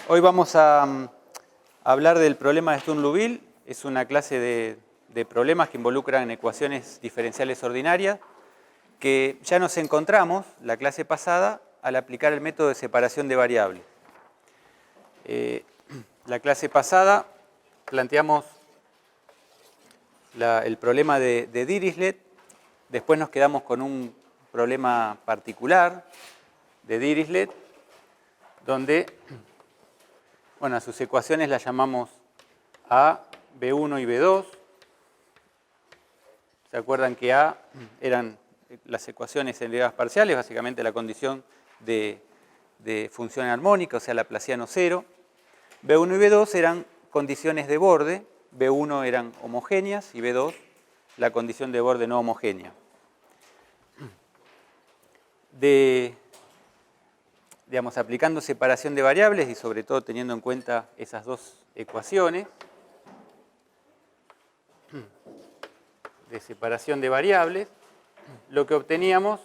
Hoy vamos a hablar del problema de Sturm-Liouville. Es una clase de problemas que involucran ecuaciones diferenciales ordinarias que ya nos encontramos la clase pasada al aplicar el método de separación de variables. La clase pasada planteamos el problema de Dirichlet, después nos quedamos con un problema particular de Dirichlet, donde a sus ecuaciones las llamamos A, B1 y B2. ¿Se acuerdan que A eran las ecuaciones en derivadas parciales, básicamente la condición de función armónica, o sea, laplaciano cero? B1 y B2 eran condiciones de borde, B1 eran homogéneas y B2 la condición de borde no homogénea. Aplicando separación de variables y sobre todo teniendo en cuenta esas dos ecuaciones de separación de variables, lo que obteníamos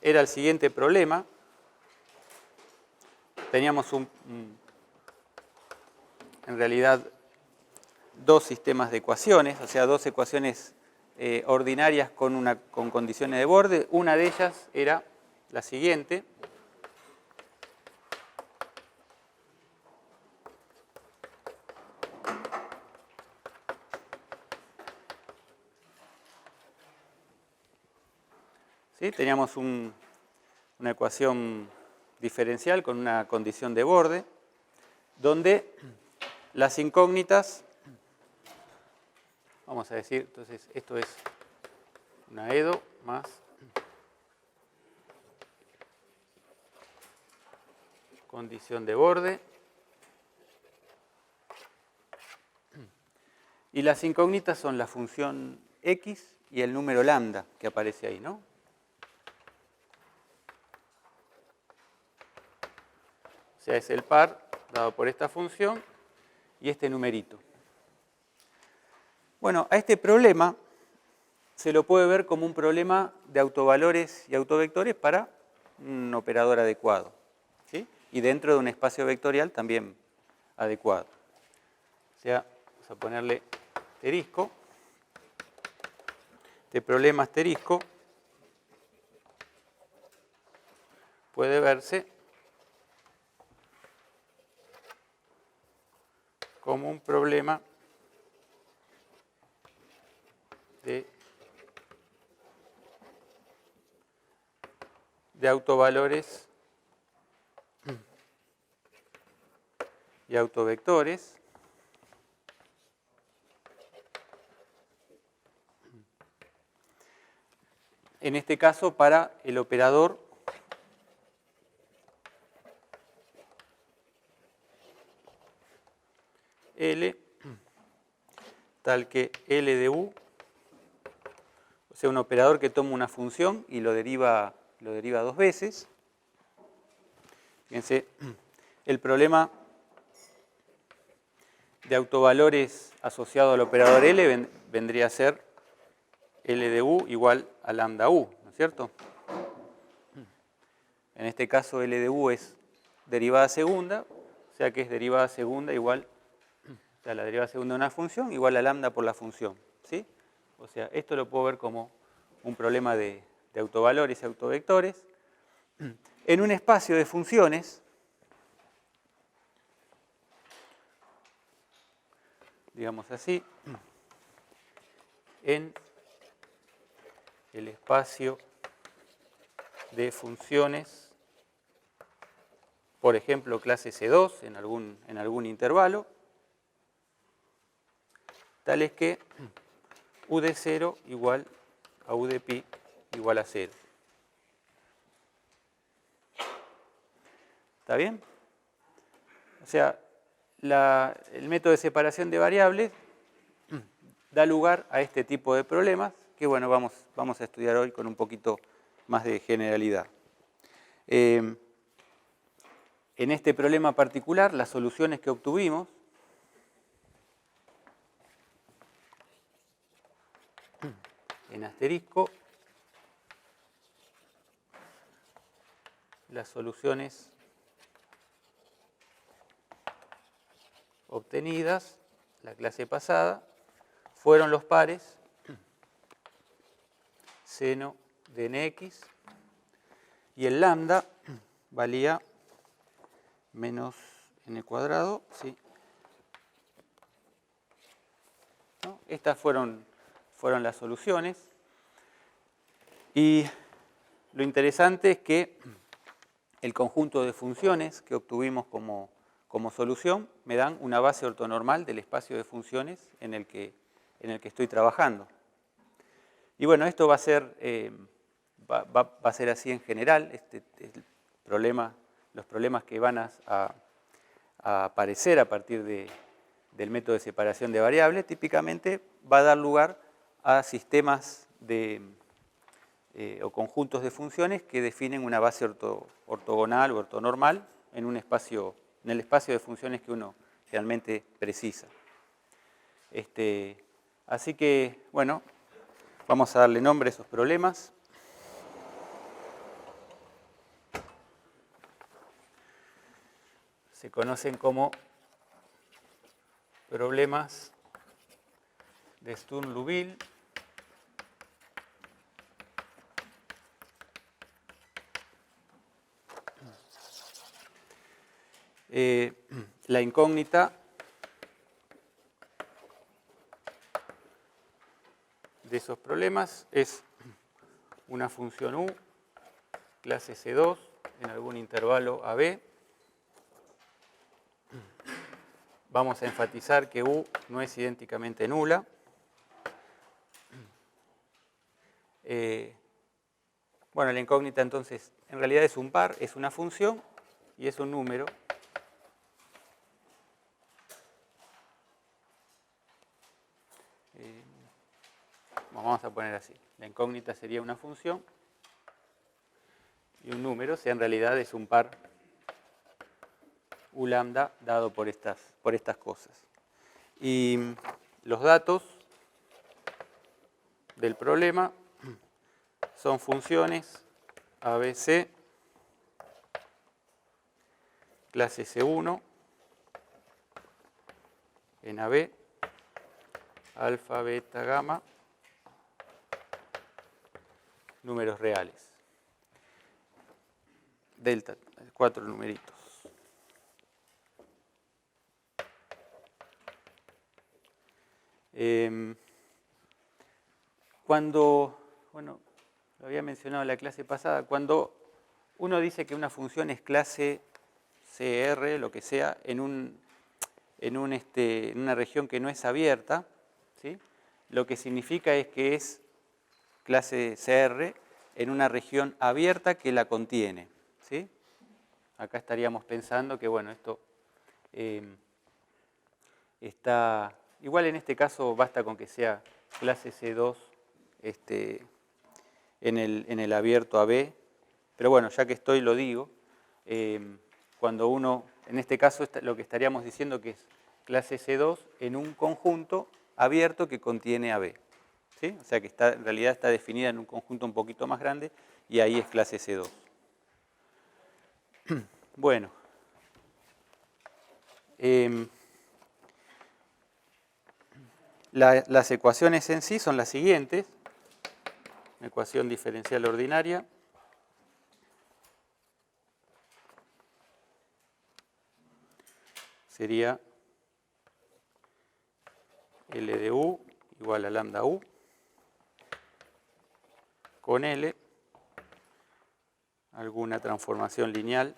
era el siguiente problema. Teníamos en realidad dos sistemas de ecuaciones, o sea, dos ecuaciones ordinarias con condiciones de borde. Una de ellas era la siguiente. ¿Sí? Teníamos una ecuación diferencial con una condición de borde, donde las incógnitas, vamos a decir, entonces esto es una EDO más condición de borde, y las incógnitas son la función x y el número lambda que aparece ahí, ¿no? O sea, es el par dado por esta función y este numerito. Bueno, a este problema se lo puede ver como un problema de autovalores y autovectores para un operador adecuado, ¿sí? Y dentro de un espacio vectorial también adecuado. O sea, vamos a ponerle asterisco. Este problema asterisco puede verse como un problema de autovalores y autovectores. En este caso, para el operador L, tal que L de U, o sea, un operador que toma una función y lo deriva dos veces. Fíjense, el problema de autovalores asociado al operador L vendría a ser L de U igual a lambda U, ¿no es cierto? En este caso L de U es derivada segunda, o sea que es derivada segunda igual, o sea, la derivada segunda de una función igual a lambda por la función, ¿sí? O sea, esto lo puedo ver como un problema de autovalores y autovectores. En un espacio de funciones, digamos así, en el espacio de funciones, por ejemplo, clase C2 en algún intervalo, tal es que U de 0 igual a U de pi igual a 0. ¿Está bien? O sea, el método de separación de variables da lugar a este tipo de problemas que, bueno, vamos a estudiar hoy con un poquito más de generalidad. En este problema particular, las soluciones que obtuvimos en asterisco, las soluciones obtenidas la clase pasada fueron los pares seno de nx y el lambda valía menos n cuadrado, ¿sí? ¿No? Estas fueron las soluciones y lo interesante es que el conjunto de funciones que obtuvimos como solución me dan una base ortonormal del espacio de funciones en el que estoy trabajando. Y bueno, esto va a ser, va a ser así en general. Los problemas que van a aparecer a partir del método de separación de variables, típicamente va a dar lugar a sistemas o conjuntos de funciones que definen una base ortogonal o ortonormal en el espacio de funciones que uno realmente precisa. Así que, bueno, vamos a darle nombre a esos problemas. Se conocen como problemas de Sturm-Liouville. La incógnita de esos problemas es una función u, clase C2, en algún intervalo AB. Vamos a enfatizar que u no es idénticamente nula. Bueno, la incógnita entonces en realidad es un par, es una función y es un número. Vamos a poner así. La incógnita sería una función y un número, si en realidad es un par u lambda dado por estas cosas. Y los datos del problema son funciones ABC, clase C1, en AB, alfa, beta, gamma, números reales. Delta, 4 numeritos. Cuando, bueno, lo había mencionado en la clase pasada, cuando uno dice que una función es clase CR, lo que sea, en una región que no es abierta, ¿sí? Lo que significa es que es clase CR en una región abierta que la contiene, ¿sí? Acá estaríamos pensando que, bueno, esto está... Igual en este caso basta con que sea clase C2 en el abierto AB, pero bueno, ya que estoy lo digo. Cuando uno, en este caso lo que estaríamos diciendo que es clase C2 en un conjunto abierto que contiene AB. ¿Sí? O sea que en realidad está definida en un conjunto un poquito más grande y ahí es clase C2. Bueno. Las ecuaciones en sí son las siguientes. Ecuación diferencial ordinaria. Sería L de U igual a lambda U con L, alguna transformación lineal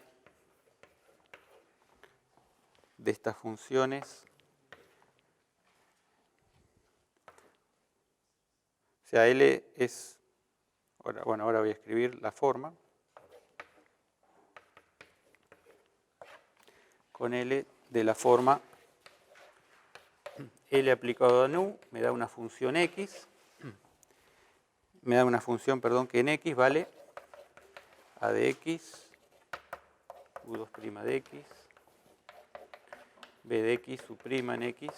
de estas funciones. O sea, L es, ahora voy a escribir la forma. Con L de la forma L aplicado a nu me da una función X, que en X vale A de X, U2' de X, B de X, su prima en X.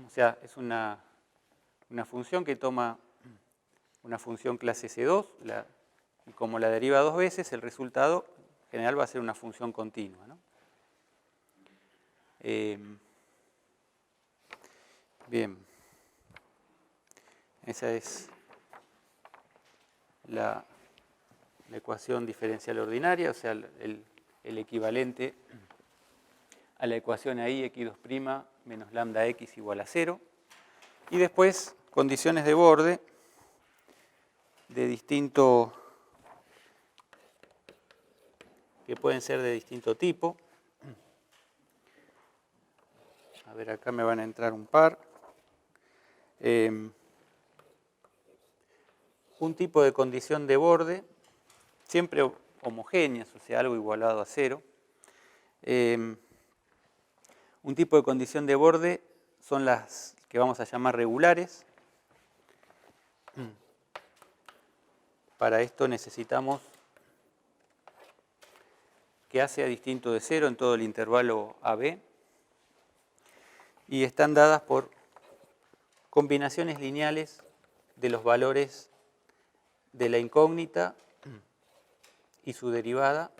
O sea, es una función que toma una función clase C2, y como la deriva dos veces, el resultado general va a ser una función continua, ¿no? Bien, esa es la ecuación diferencial ordinaria, o sea, el equivalente a la ecuación ahí, x2' menos lambda x igual a 0. Y después, condiciones de borde de distinto, que pueden ser de distinto tipo. A ver, acá me van a entrar un par. Un tipo de condición de borde, siempre homogéneas, o sea, algo igualado a 0. Un tipo de condición de borde son las que vamos a llamar regulares. Para esto necesitamos que A sea distinto de 0 en todo el intervalo AB. Y están dadas por combinaciones lineales de los valores de la incógnita y su derivada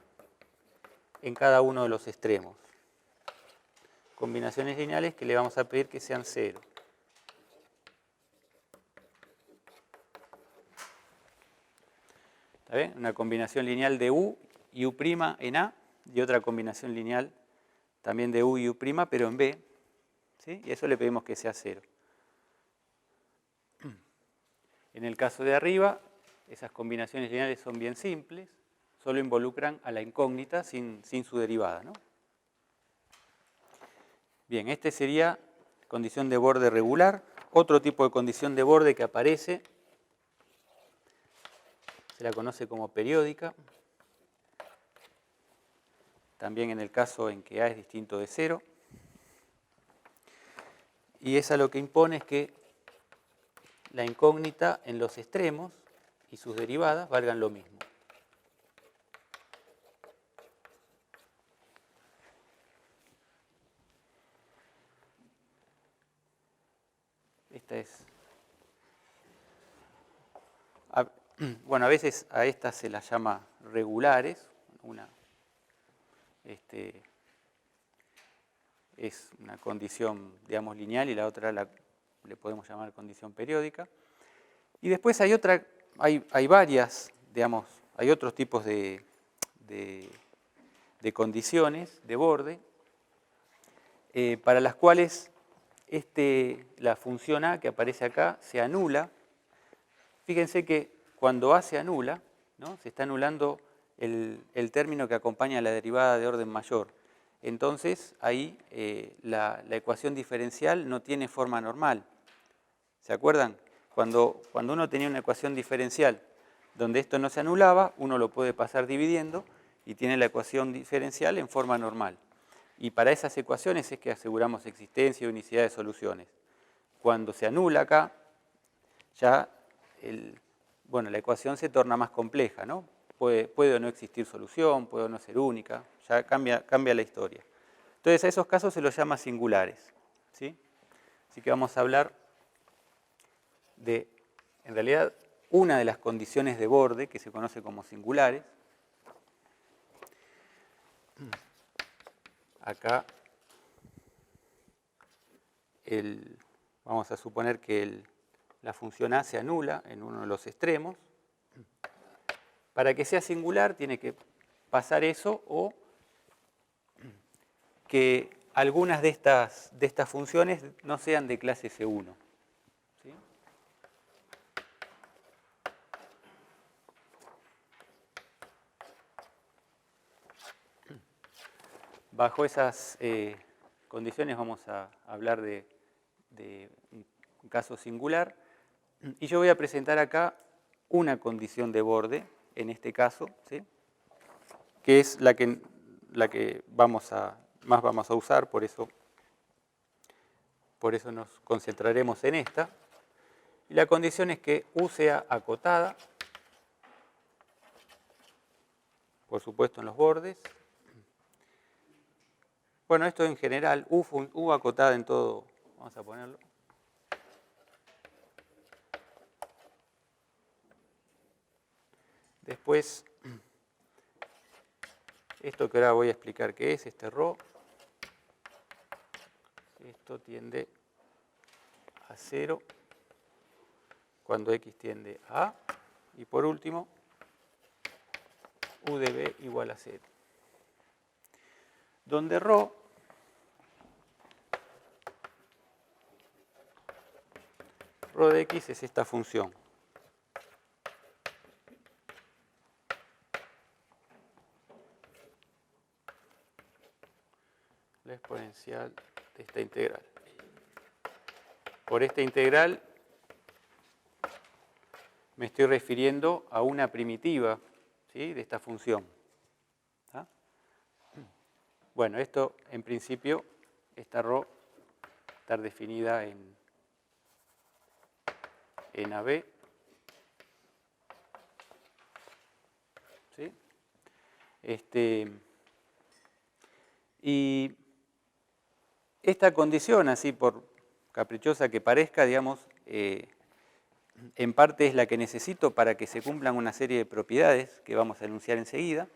en cada uno de los extremos. Combinaciones lineales que le vamos a pedir que sean 0. ¿Está bien? Una combinación lineal de U y U' en A, y otra combinación lineal también de U y U', pero en B. ¿Sí? Y eso le pedimos que sea 0. En el caso de arriba, esas combinaciones lineales son bien simples, solo involucran a la incógnita sin su derivada, ¿no? Bien, este sería condición de borde regular. Otro tipo de condición de borde que aparece se la conoce como periódica. También en el caso en que A es distinto de 0. Y esa lo que impone es que la incógnita en los extremos y sus derivadas valgan lo mismo. Esta es... Bueno, a veces a estas se las llama regulares. Una es una condición, digamos, lineal y la otra le podemos llamar condición periódica. Y después hay varias, digamos, hay otros tipos de condiciones de borde para las cuales la función A que aparece acá se anula. Fíjense que cuando A se anula, ¿no? Se está anulando el término que acompaña a la derivada de orden mayor. Entonces, ahí la ecuación diferencial no tiene forma normal. ¿Se acuerdan? Cuando uno tenía una ecuación diferencial donde esto no se anulaba, uno lo puede pasar dividiendo y tiene la ecuación diferencial en forma normal. Y para esas ecuaciones es que aseguramos existencia y unicidad de soluciones. Cuando se anula acá, ya la ecuación se torna más compleja, ¿no? Puede o no existir solución, puede o no ser única, ya cambia la historia. Entonces a esos casos se los llama singulares, ¿sí? Así que vamos a hablar de, en realidad, una de las condiciones de borde que se conoce como singulares. Acá vamos a suponer que la función A se anula en uno de los extremos. Para que sea singular tiene que pasar eso o que algunas de estas funciones no sean de clase C1. ¿Sí? Bajo esas condiciones vamos a hablar de un caso singular. Y yo voy a presentar acá una condición de borde, en este caso, ¿sí? Que es la que más vamos a usar, por eso nos concentraremos en esta. Y la condición es que U sea acotada, por supuesto en los bordes. Bueno, esto en general, U acotada en todo, vamos a ponerlo. Después, esto que ahora voy a explicar qué es, este ρ, esto tiende a 0 cuando x tiende a A, y por último, u de b igual a 0. Donde ρ de x es esta función. La exponencial de esta integral. Por esta integral me estoy refiriendo a una primitiva, ¿sí?, de esta función. ¿Ah? Bueno, esto en principio, esta ρ está definida en AB. ¿Sí? Y esta condición, así por caprichosa que parezca, digamos, en parte es la que necesito para que se cumplan una serie de propiedades que vamos a enunciar enseguida,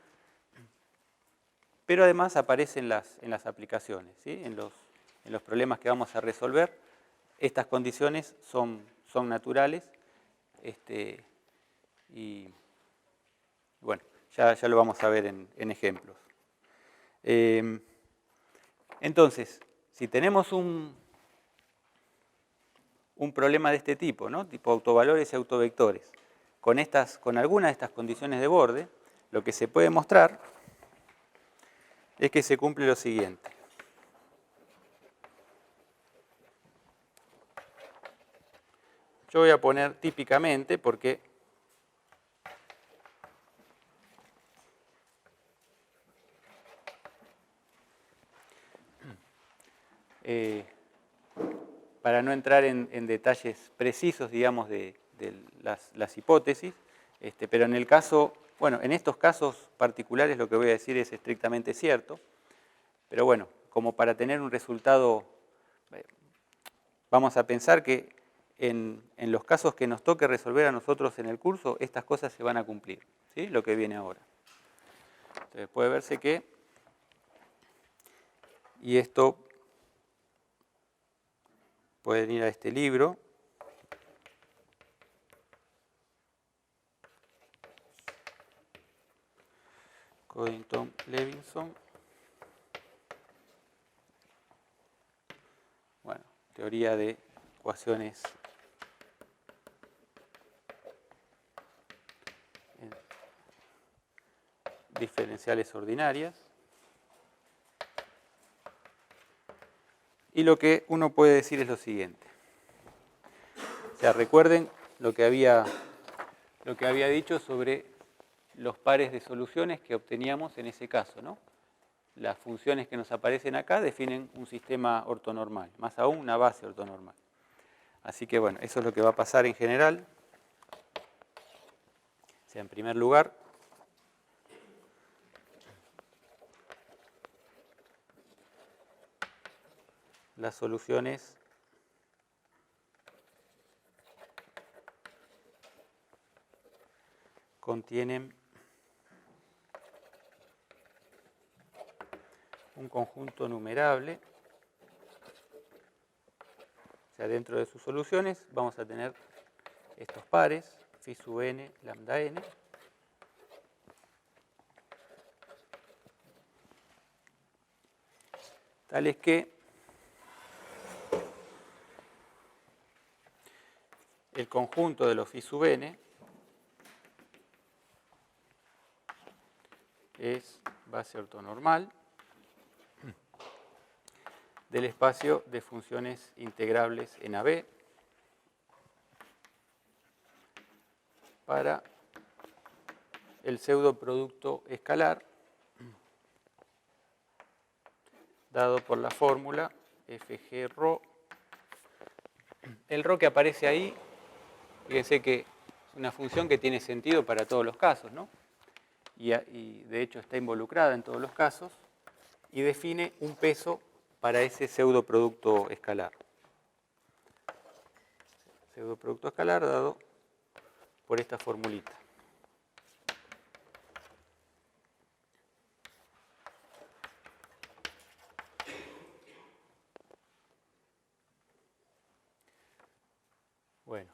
pero además aparece en las aplicaciones, ¿sí? En los problemas que vamos a resolver, estas condiciones son naturales, y bueno, ya lo vamos a ver en ejemplos. Entonces, si tenemos un problema de este tipo, ¿no?, tipo autovalores y autovectores, con alguna de estas condiciones de borde, lo que se puede mostrar es que se cumple lo siguiente. Yo voy a poner típicamente porque para no entrar en detalles precisos, digamos, de las hipótesis, pero en el caso, bueno, en estos casos particulares lo que voy a decir es estrictamente cierto, pero bueno, como para tener un resultado, vamos a pensar que en los casos que nos toque resolver a nosotros en el curso, estas cosas se van a cumplir, ¿sí?, lo que viene ahora. Entonces puede verse que, y esto pueden ir a este libro, Coddington-Levinson, bueno, teoría de ecuaciones diferenciales ordinarias. Y lo que uno puede decir es lo siguiente. O sea, recuerden lo que había dicho sobre los pares de soluciones que obteníamos en ese caso, ¿no? Las funciones que nos aparecen acá definen un sistema ortonormal, más aún una base ortonormal. Así que bueno, eso es lo que va a pasar en general. O sea, en primer lugar, las soluciones contienen un conjunto numerable. O sea, dentro de sus soluciones vamos a tener estos pares, phi sub n, lambda n, tales que el conjunto de los phi sub n es base ortonormal del espacio de funciones integrables en AB para el pseudoproducto escalar dado por la fórmula FG ρ. El ρ que aparece ahí, fíjense que es una función que tiene sentido para todos los casos, ¿no? Y de hecho está involucrada en todos los casos y define un peso para ese pseudoproducto escalar. Pseudoproducto escalar dado por esta formulita. Bueno,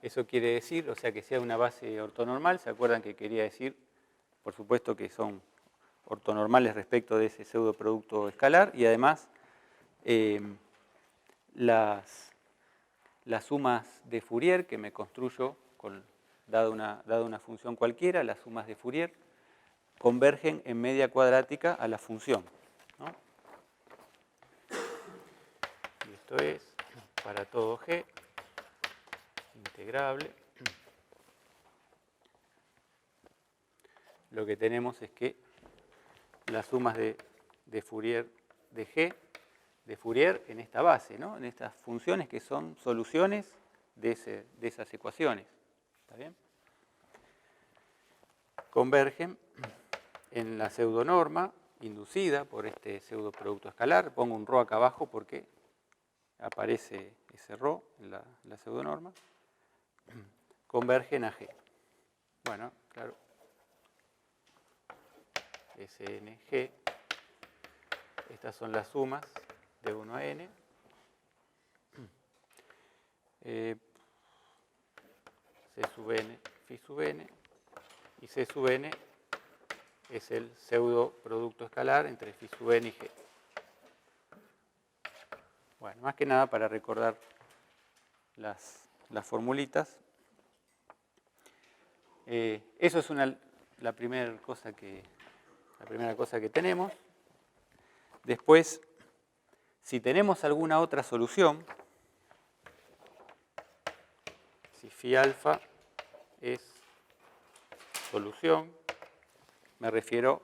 eso quiere decir, o sea, que sea una base ortonormal. ¿Se acuerdan que quería decir? Por supuesto que son ortonormales respecto de ese pseudoproducto escalar y además las sumas de Fourier que me construyo dada una función cualquiera, las sumas de Fourier convergen en media cuadrática a la función, ¿no? Y esto es para todo G integrable. Lo que tenemos es que las sumas de Fourier de G, de Fourier en esta base, ¿no? En estas funciones que son soluciones de esas ecuaciones. ¿Está bien? Convergen en la pseudonorma inducida por este pseudoproducto escalar. Pongo un ρ acá abajo porque aparece ese ρ en la pseudonorma. Convergen a G. Bueno, claro. SNG. Estas son las sumas de 1 a n. C sub n, phi sub n. Y C sub n es el pseudoproducto escalar entre phi sub n y G. Bueno, más que nada para recordar las formulitas. Eso es la primera cosa que tenemos. Después, si tenemos alguna otra solución, si phi alfa es solución, me refiero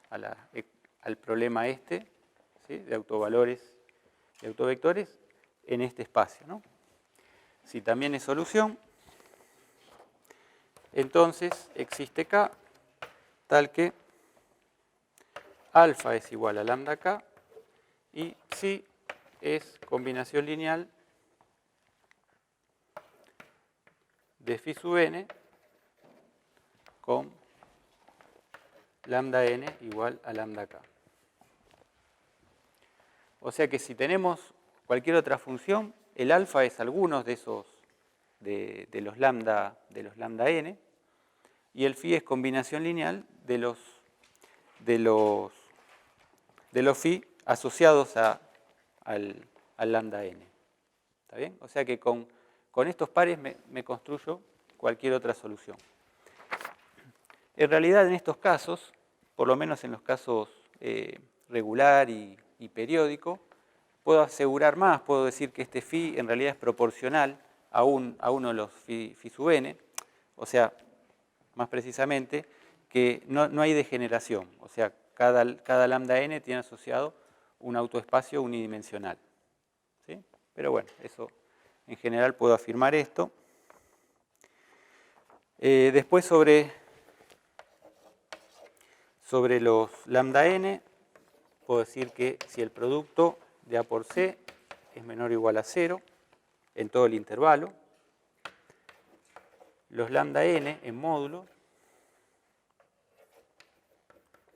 al problema ¿sí? De autovalores y autovectores en este espacio, ¿no? Si también es solución, entonces existe K tal que alfa es igual a lambda K y psi es combinación lineal de phi sub n con lambda n igual a lambda K. O sea que si tenemos cualquier otra función, el alfa es algunos de esos de los lambda n y el phi es combinación lineal de los phi asociados al lambda n. ¿Está bien? O sea que con estos pares me construyo cualquier otra solución. En realidad en estos casos, por lo menos en los casos regular y periódico, puedo asegurar más, puedo decir que este phi en realidad es proporcional a uno de los phi sub n, o sea, más precisamente, que no hay degeneración, o sea, cada lambda n tiene asociado un autoespacio unidimensional. ¿Sí? Pero bueno, eso en general puedo afirmar esto. Después sobre los lambda n, puedo decir que si el producto de A por C es menor o igual a 0 en todo el intervalo, los lambda n en módulo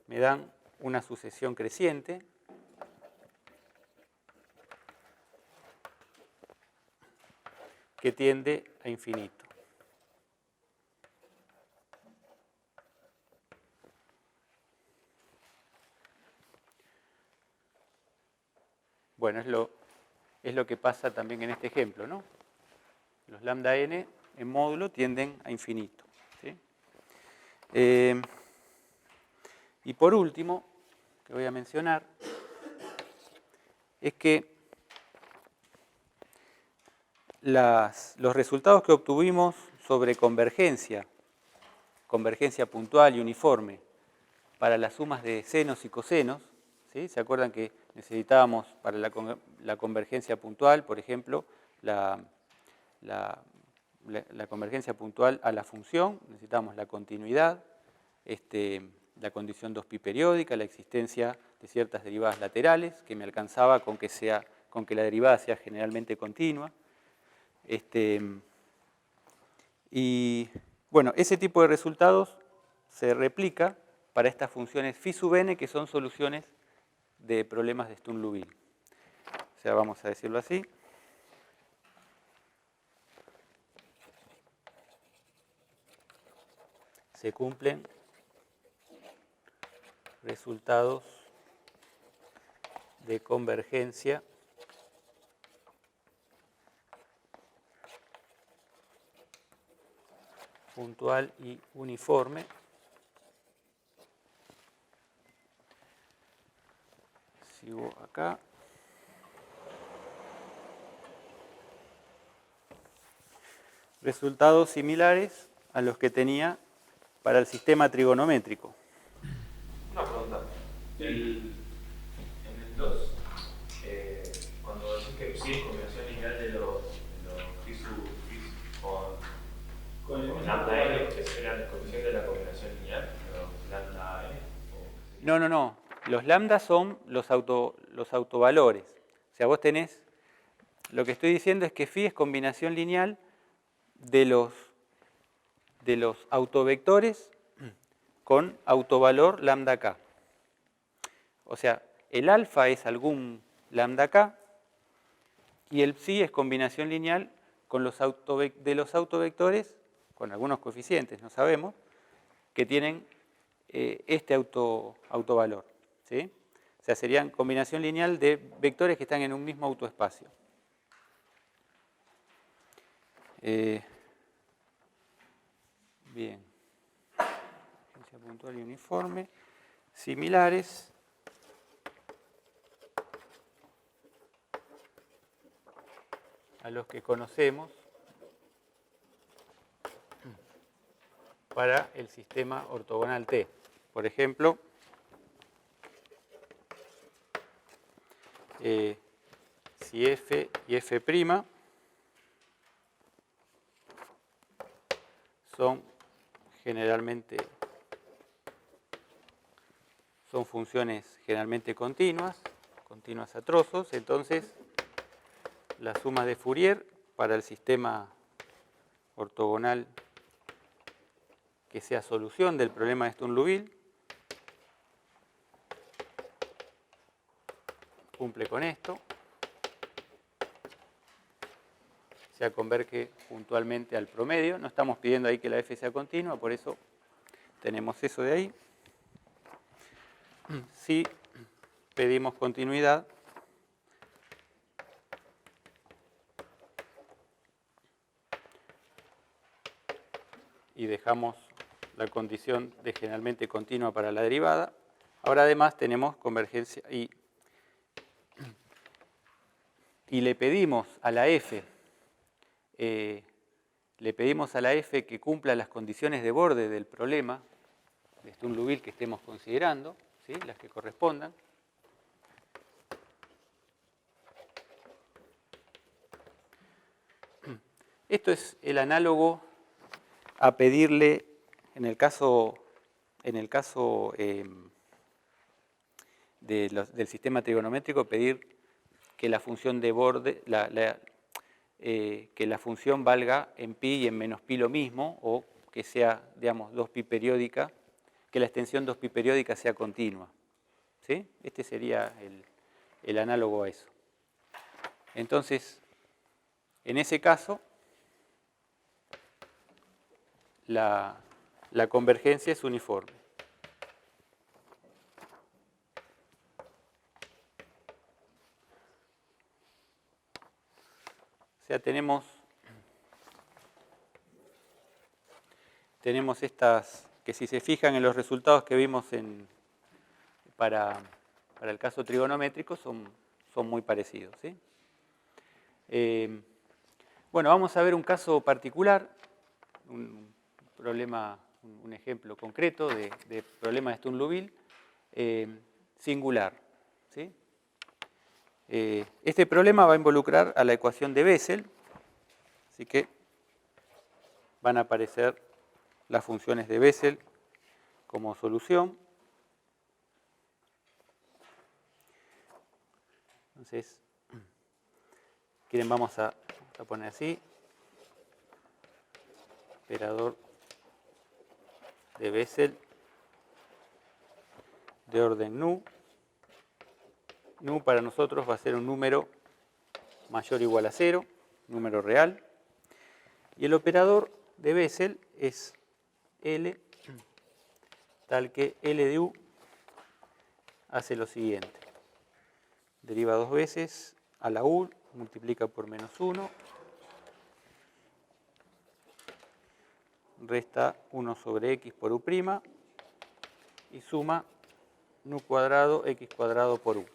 me dan una sucesión creciente que tiende a infinito. Bueno, es lo que pasa también en este ejemplo, ¿no? Los lambda n en módulo tienden a infinito. ¿Sí? Y por último, que voy a mencionar, es que los resultados que obtuvimos sobre convergencia puntual y uniforme para las sumas de senos y cosenos, ¿sí? ¿Se acuerdan que necesitábamos para la convergencia puntual, por ejemplo, la convergencia puntual a la función, necesitábamos la continuidad, la condición 2pi periódica, la existencia de ciertas derivadas laterales, que me alcanzaba con que la derivada sea generalmente continua. Y bueno, ese tipo de resultados se replica para estas funciones phi sub n, que son soluciones de problemas de Sturm-Liouville. O sea, vamos a decirlo así. se cumplen resultados de convergencia puntual y uniforme sigo acá resultados similares a los que tenía para el sistema trigonométrico. Una pregunta. En el 2, cuando decís que sí es combinación lineal de los phi con lambda n, que sería la coefficiente de la combinación lineal, los lambda n. No. Los lambdas son los autovalores. O sea, vos tenés, lo que estoy diciendo es que phi es combinación lineal de los autovectores con autovalor lambda k. O sea, el alfa es algún lambda k y el psi es combinación lineal con de los autovectores, con algunos coeficientes, no sabemos, que tienen este autovalor. ¿Sí? O sea, serían combinación lineal de vectores que están en un mismo autoespacio. Bien. Convergencia puntual y uniforme. Similares. A los que conocemos para el sistema ortogonal T. Por ejemplo, si f y f' son funciones generalmente continuas a trozos, entonces la suma de Fourier para el sistema ortogonal que sea solución del problema de Sturm-Liouville cumple con esto. Se converge puntualmente al promedio. No estamos pidiendo ahí que la f sea continua, por eso tenemos eso de ahí. Si pedimos continuidad, y dejamos la condición de generalmente continua para la derivada, ahora además tenemos convergencia y le pedimos a la f que cumpla las condiciones de borde del problema de Sturm-Liouville que estemos considerando, ¿sí? Las que correspondan. Esto es el análogo a pedirle, en el caso del sistema trigonométrico, pedir que la función de borde, que la función valga en pi y en menos pi lo mismo, o que sea, digamos, 2pi periódica, que la extensión 2pi periódica sea continua. ¿Sí? Este sería el análogo a eso. Entonces, en ese caso, la convergencia es uniforme. O sea, tenemos estas, que si se fijan en los resultados que vimos para el caso trigonométrico, son muy parecidos. ¿Sí? Bueno, vamos a ver un caso particular, un ejemplo concreto de problema de Sturm-Liouville singular. ¿Sí? Este problema va a involucrar a la ecuación de Bessel, así que van a aparecer las funciones de Bessel como solución. Entonces, vamos a poner así, operador de Bessel de orden nu. Nu para nosotros va a ser un número mayor o igual a 0, número real. Y el operador de Bessel es L tal que L de U hace lo siguiente. Deriva dos veces a la U, multiplica por menos 1, resta 1 sobre X por U' y suma nu cuadrado X cuadrado por U.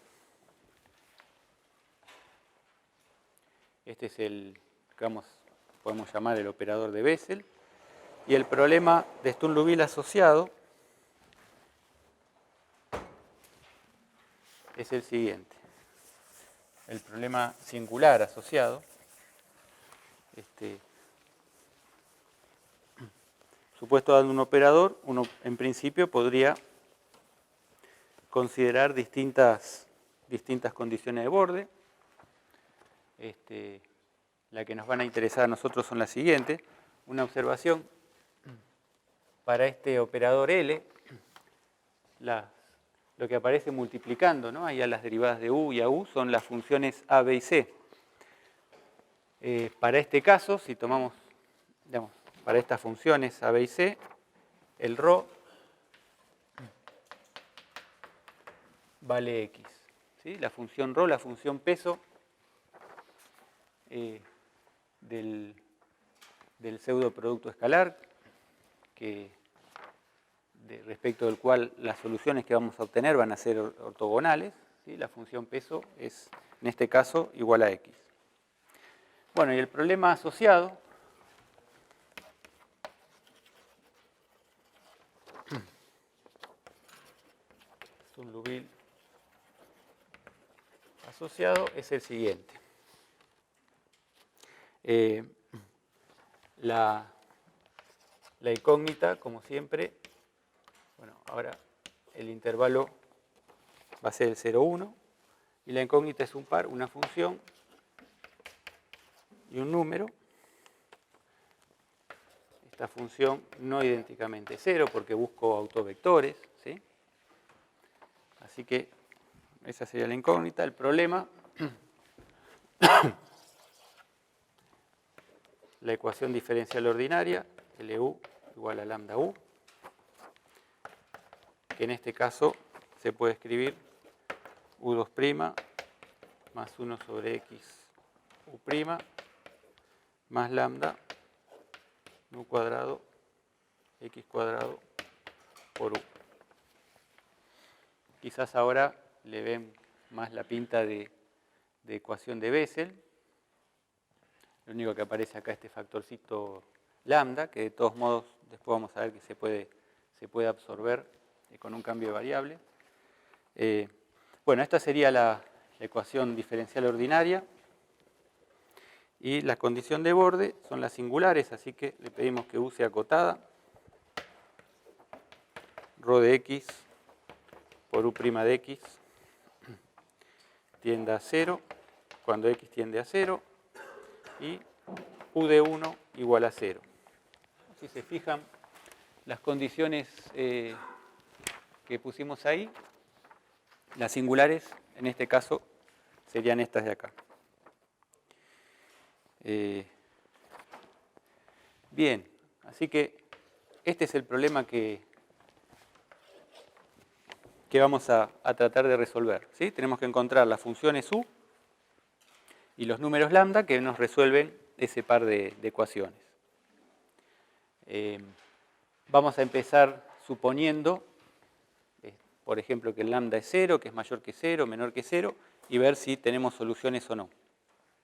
Este es el que podemos llamar el operador de Bessel. Y el problema de Sturm-Liouville asociado es el siguiente. El problema singular asociado, supuesto dando un operador, uno en principio podría considerar distintas condiciones de borde. La que nos van a interesar a nosotros son las siguientes. Una observación: para este operador L, lo que aparece multiplicando, ¿no?, ahí a las derivadas de U y a U son las funciones A, B y C. Para este caso, si tomamos, digamos, para estas funciones A, B y C, el ρ vale X, ¿sí? La función ρ, la función peso del pseudoproducto escalar, respecto del cual las soluciones que vamos a obtener van a ser ortogonales, ¿sí? La función peso es, en este caso, igual a X. Bueno, y el problema asociado Sturm-Liouville asociado es el siguiente. La incógnita, como siempre, bueno, ahora el intervalo va a ser el 0, 1, y la incógnita es un par, una función y un número. Esta función no idénticamente 0 porque busco autovectores, ¿sí? Así que esa sería la incógnita. El problema, la ecuación diferencial ordinaria, LU igual a lambda U, que en este caso se puede escribir U2' más 1 sobre X U' más lambda nu cuadrado X cuadrado por U. Quizás ahora le ven más la pinta de ecuación de Bessel. Lo único que aparece acá es este factorcito lambda, que de todos modos después vamos a ver que se puede absorber con un cambio de variable. Bueno, esta sería la ecuación diferencial ordinaria. Y la condición de borde son las singulares, así que le pedimos que U sea acotada. Rho de X por U' de X tiende a 0 cuando X tiende a 0 y U de 1 igual a 0. Si se fijan, las condiciones que pusimos ahí, las singulares, en este caso, serían estas de acá. Bien, así que este es el problema que vamos a tratar de resolver, ¿sí? Tenemos que encontrar las funciones U y los números lambda que nos resuelven ese par de ecuaciones. Vamos a empezar suponiendo, por ejemplo, que el lambda es 0, que es mayor que 0, menor que 0, y ver si tenemos soluciones o no.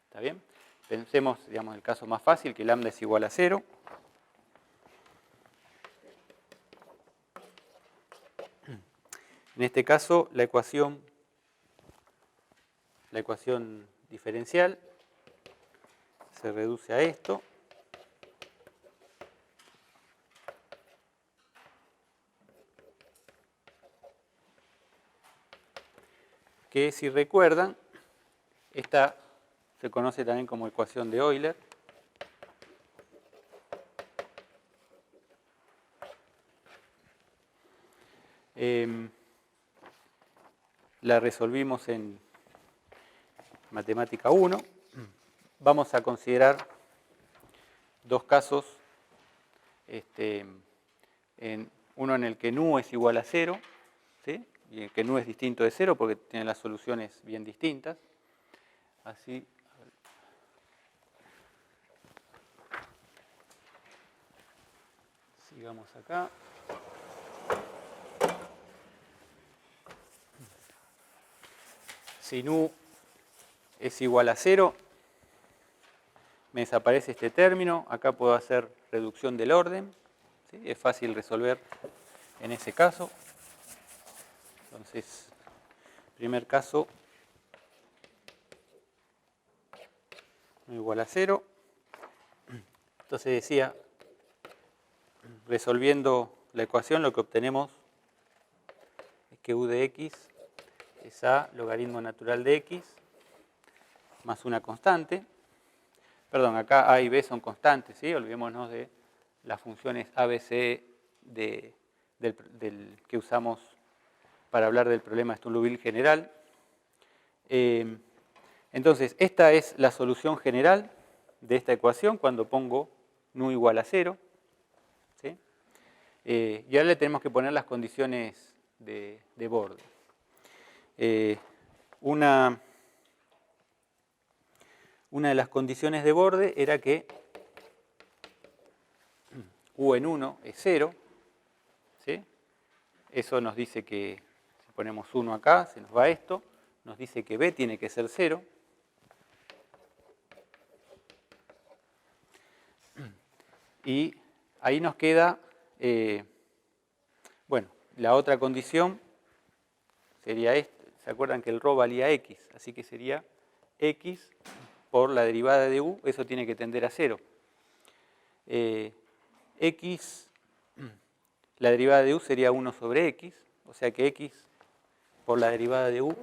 ¿Está bien? Pensemos, digamos, el caso más fácil, que lambda es igual a 0. En este caso, la ecuación diferencial se reduce a esto. Que, si recuerdan, esta se conoce también como ecuación de Euler. La resolvimos en Matemática 1. Vamos a considerar dos casos uno en el que nu es igual a 0, ¿sí? Y el que nu es distinto de 0 porque tiene las soluciones bien distintas. Así. Sigamos acá. Si nu es igual a 0, me desaparece este término. Acá puedo hacer reducción del orden, ¿sí? Es fácil resolver en ese caso. Entonces, primer caso, nu igual a 0. Entonces decía, resolviendo la ecuación, lo que obtenemos es que u de x es a logaritmo natural de x más una constante. Perdón, acá a y b son constantes, ¿sí? Olvidémonos de las funciones a, b, c del que usamos para hablar del problema de Sturm-Liouville general. Entonces, esta es la solución general de esta ecuación cuando pongo nu igual a 0. ¿Sí? Y ahora le tenemos que poner las condiciones de borde. Una de las condiciones de borde era que u en 1 es 0. ¿Sí? Eso nos dice que, si ponemos 1 acá, se nos va esto. Nos dice que b tiene que ser 0. Y ahí nos queda, bueno, la otra condición sería esta. ¿Se acuerdan que el ρ valía x? Así que sería x por la derivada de u, eso tiene que tender a 0. X, la derivada de u sería 1 sobre x, o sea que x por la derivada de u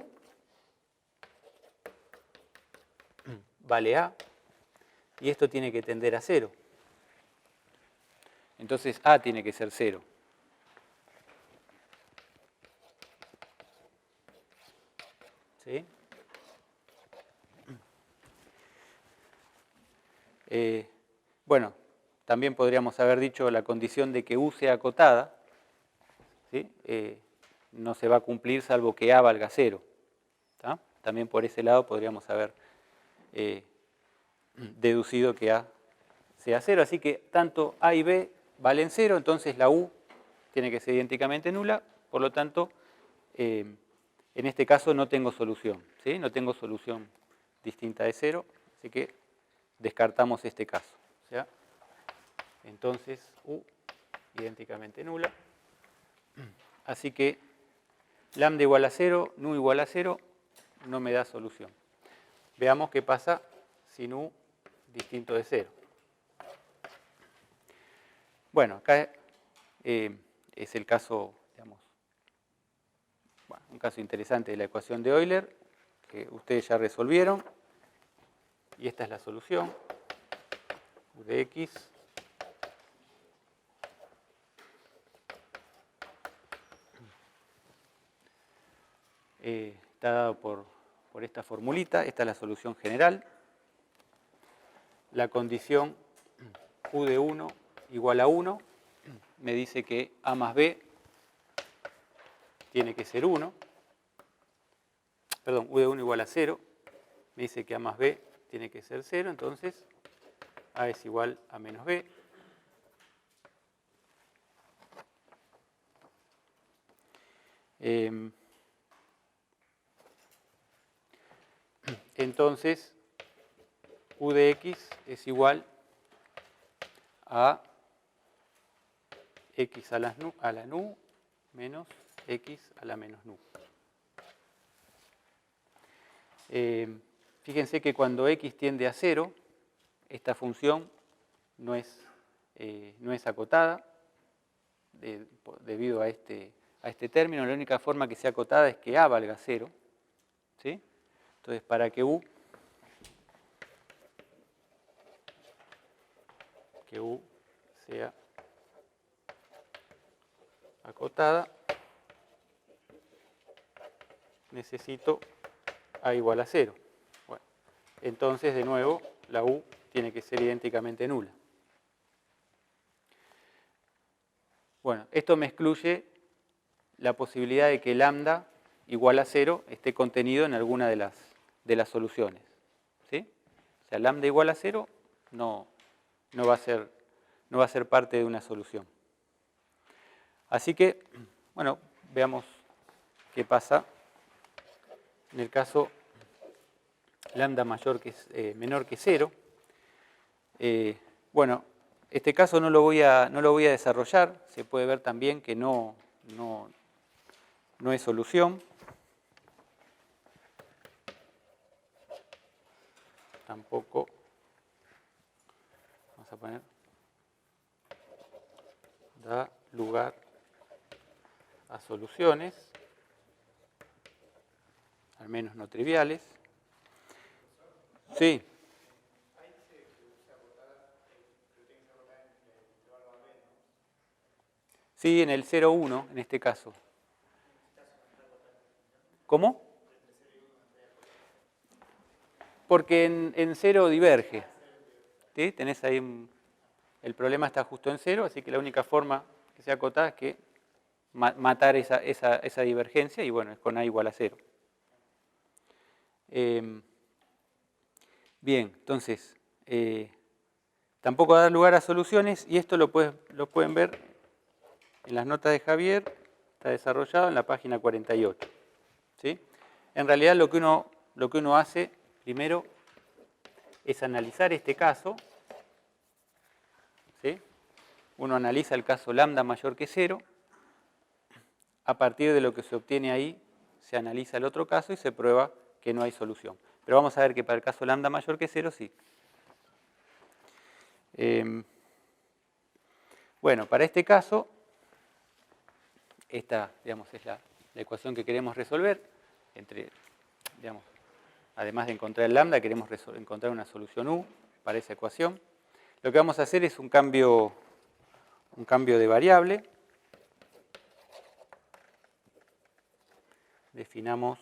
vale a, y esto tiene que tender a 0. Entonces a tiene que ser 0. ¿Sí? Bueno, también podríamos haber dicho la condición de que u sea acotada, ¿sí? No se va a cumplir salvo que a valga 0. ¿Tá? También por ese lado podríamos haber deducido que a sea 0. Así que tanto a y b valen 0, entonces la u tiene que ser idénticamente nula, por lo tanto, en este caso no tengo solución, ¿sí? No tengo solución distinta de 0, así que descartamos este caso. O sea, entonces u idénticamente nula. Así que lambda igual a 0, nu igual a 0, no me da solución. Veamos qué pasa si nu distinto de 0. Bueno, acá es el caso, digamos, bueno, un caso interesante de la ecuación de Euler, que ustedes ya resolvieron, y esta es la solución, u de x está dado por esta formulita, esta es la solución general. La condición u de 1 igual a 1 me dice que a más b tiene que ser 1. Perdón, u de 1 igual a 0 me dice que a más b tiene que ser 0, entonces a es igual a menos b. Entonces, u de x es igual a x a la nu menos x a la menos nu. Fíjense que cuando x tiende a 0, esta función no es acotada debido a este término. La única forma que sea acotada es que a valga 0. ¿Sí? Entonces, para que u sea acotada, necesito a igual a 0. Bueno, entonces, de nuevo, la u tiene que ser idénticamente nula. Bueno, esto me excluye la posibilidad de que lambda igual a 0 esté contenido en alguna de las soluciones. ¿Sí? O sea, lambda igual a 0 no va a ser parte de una solución. Así que, bueno, veamos qué pasa en el caso lambda menor que 0. Bueno, este caso no lo voy a desarrollar. Se puede ver también que no es solución. Tampoco. Vamos a poner. Da lugar a soluciones, al menos no triviales. Sí. Sí, en el 0,1 en este caso. ¿Cómo? Porque en 0 diverge. ¿Sí? Tenés ahí el problema está justo en 0, así que la única forma que sea acotada es que matar esa divergencia, y bueno, es con A igual a 0. Bien, entonces, tampoco va a dar lugar a soluciones, y esto lo pueden ver en las notas de Javier, está desarrollado en la página 48. ¿Sí? En realidad lo que uno hace primero es analizar este caso. ¿Sí? Uno analiza el caso lambda mayor que 0. A partir de lo que se obtiene ahí, se analiza el otro caso y se prueba que no hay solución. Pero vamos a ver que para el caso lambda mayor que 0, sí. Bueno, para este caso, esta, digamos, es la ecuación que queremos resolver. Además de encontrar el lambda, queremos encontrar una solución U para esa ecuación. Lo que vamos a hacer es un cambio de variable. Definamos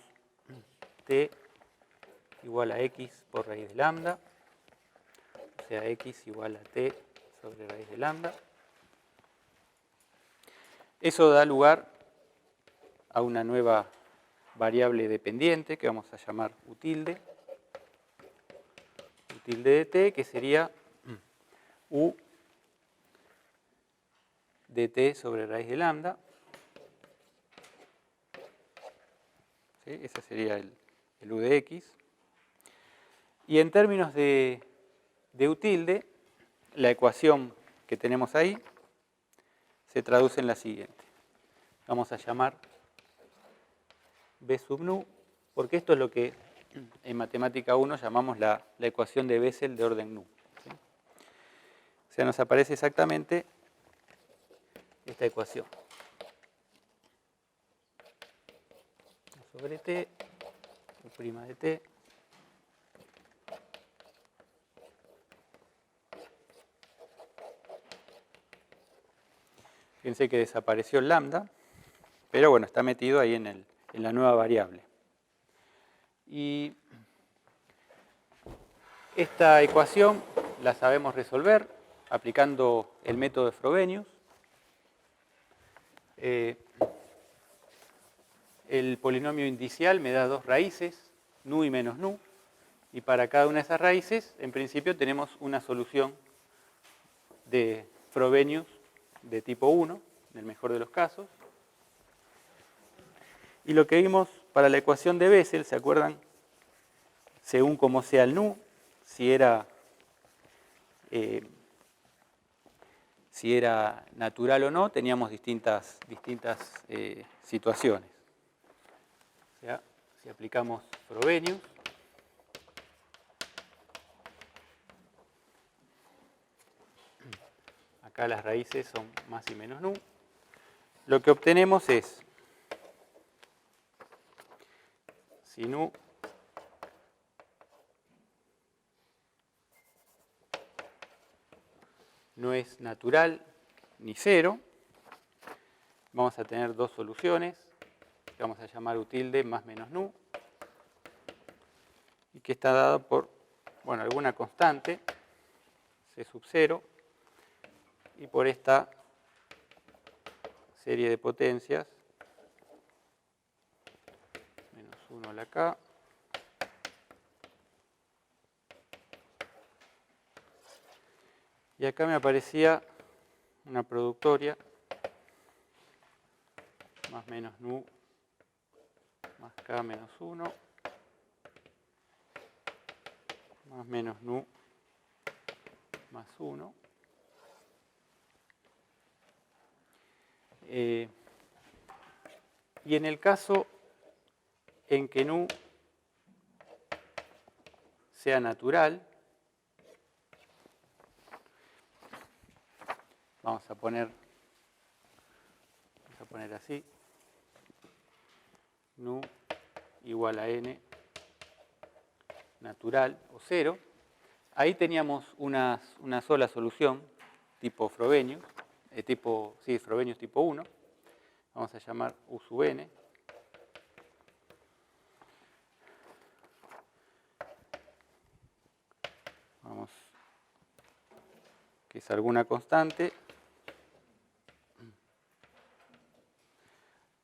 t igual a x por raíz de lambda, o sea, x igual a t sobre raíz de lambda. Eso da lugar a una nueva variable dependiente que vamos a llamar U tilde de t, que sería U de t sobre raíz de lambda. ¿Sí? Ese sería el U de x. Y en términos de U tilde, la ecuación que tenemos ahí se traduce en la siguiente. Vamos a llamar B sub nu, porque esto es lo que en matemática 1 llamamos la ecuación de Bessel de orden nu. ¿Sí? O sea, nos aparece exactamente esta ecuación. Sobre t, U' de t, fíjense que desapareció el lambda, pero bueno, está metido ahí en la nueva variable. Y esta ecuación la sabemos resolver aplicando el método de Frobenius. El polinomio indicial me da dos raíces, nu y menos nu, y para cada una de esas raíces, en principio, tenemos una solución de Frobenius de tipo 1, en el mejor de los casos. Y lo que vimos para la ecuación de Bessel, ¿se acuerdan? Según como sea el nu, si era natural o no, teníamos distintas situaciones. O sea, si aplicamos Frobenius, acá las raíces son más y menos nu, lo que obtenemos es, si nu no es natural ni 0, vamos a tener dos soluciones, que vamos a llamar U tilde más menos nu, y que está dado por, bueno, alguna constante, C sub 0, y por esta serie de potencias, menos 1 a la K, y acá me aparecía una productoria más menos nu más K menos 1 más menos nu más 1. Y en el caso en que nu sea natural, vamos a poner así, nu igual a n natural o 0, ahí teníamos una sola solución tipo Frobenius, Frobenius tipo 1, vamos a llamar U sub n. Vamos, que es alguna constante.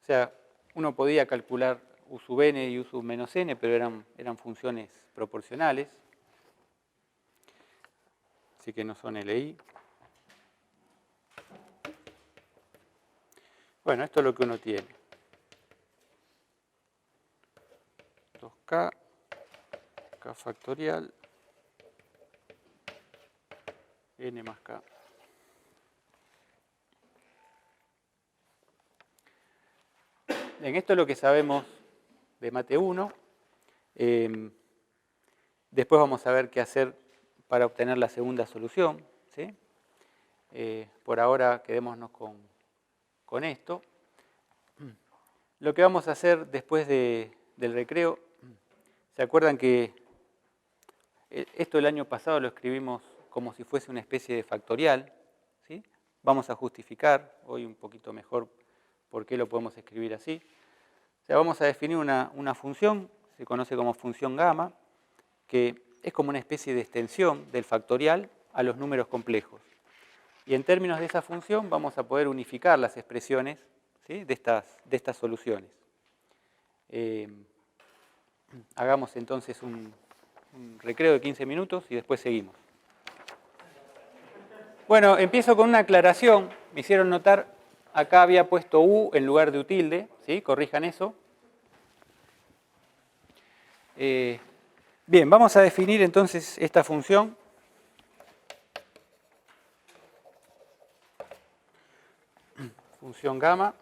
O sea, uno podía calcular U sub n y U sub menos n, pero eran funciones proporcionales. Así que no son LI. Bueno, esto es lo que uno tiene. 2K, K factorial, n más K. Bien, esto es lo que sabemos de mate 1. Después vamos a ver qué hacer para obtener la segunda solución, ¿sí? Por ahora quedémonos con esto. Lo que vamos a hacer después del recreo, ¿se acuerdan que esto el año pasado lo escribimos como si fuese una especie de factorial? ¿Sí? Vamos a justificar hoy un poquito mejor por qué lo podemos escribir así. O sea, vamos a definir una función, se conoce como función gamma, que es como una especie de extensión del factorial a los números complejos. Y en términos de esa función vamos a poder unificar las expresiones, ¿sí?, de estas soluciones. Hagamos entonces un recreo de 15 minutos y después seguimos. Bueno, empiezo con una aclaración. Me hicieron notar, acá había puesto U en lugar de U tilde, ¿sí? Corrijan eso. Bien, vamos a definir entonces esta función. Función gamma,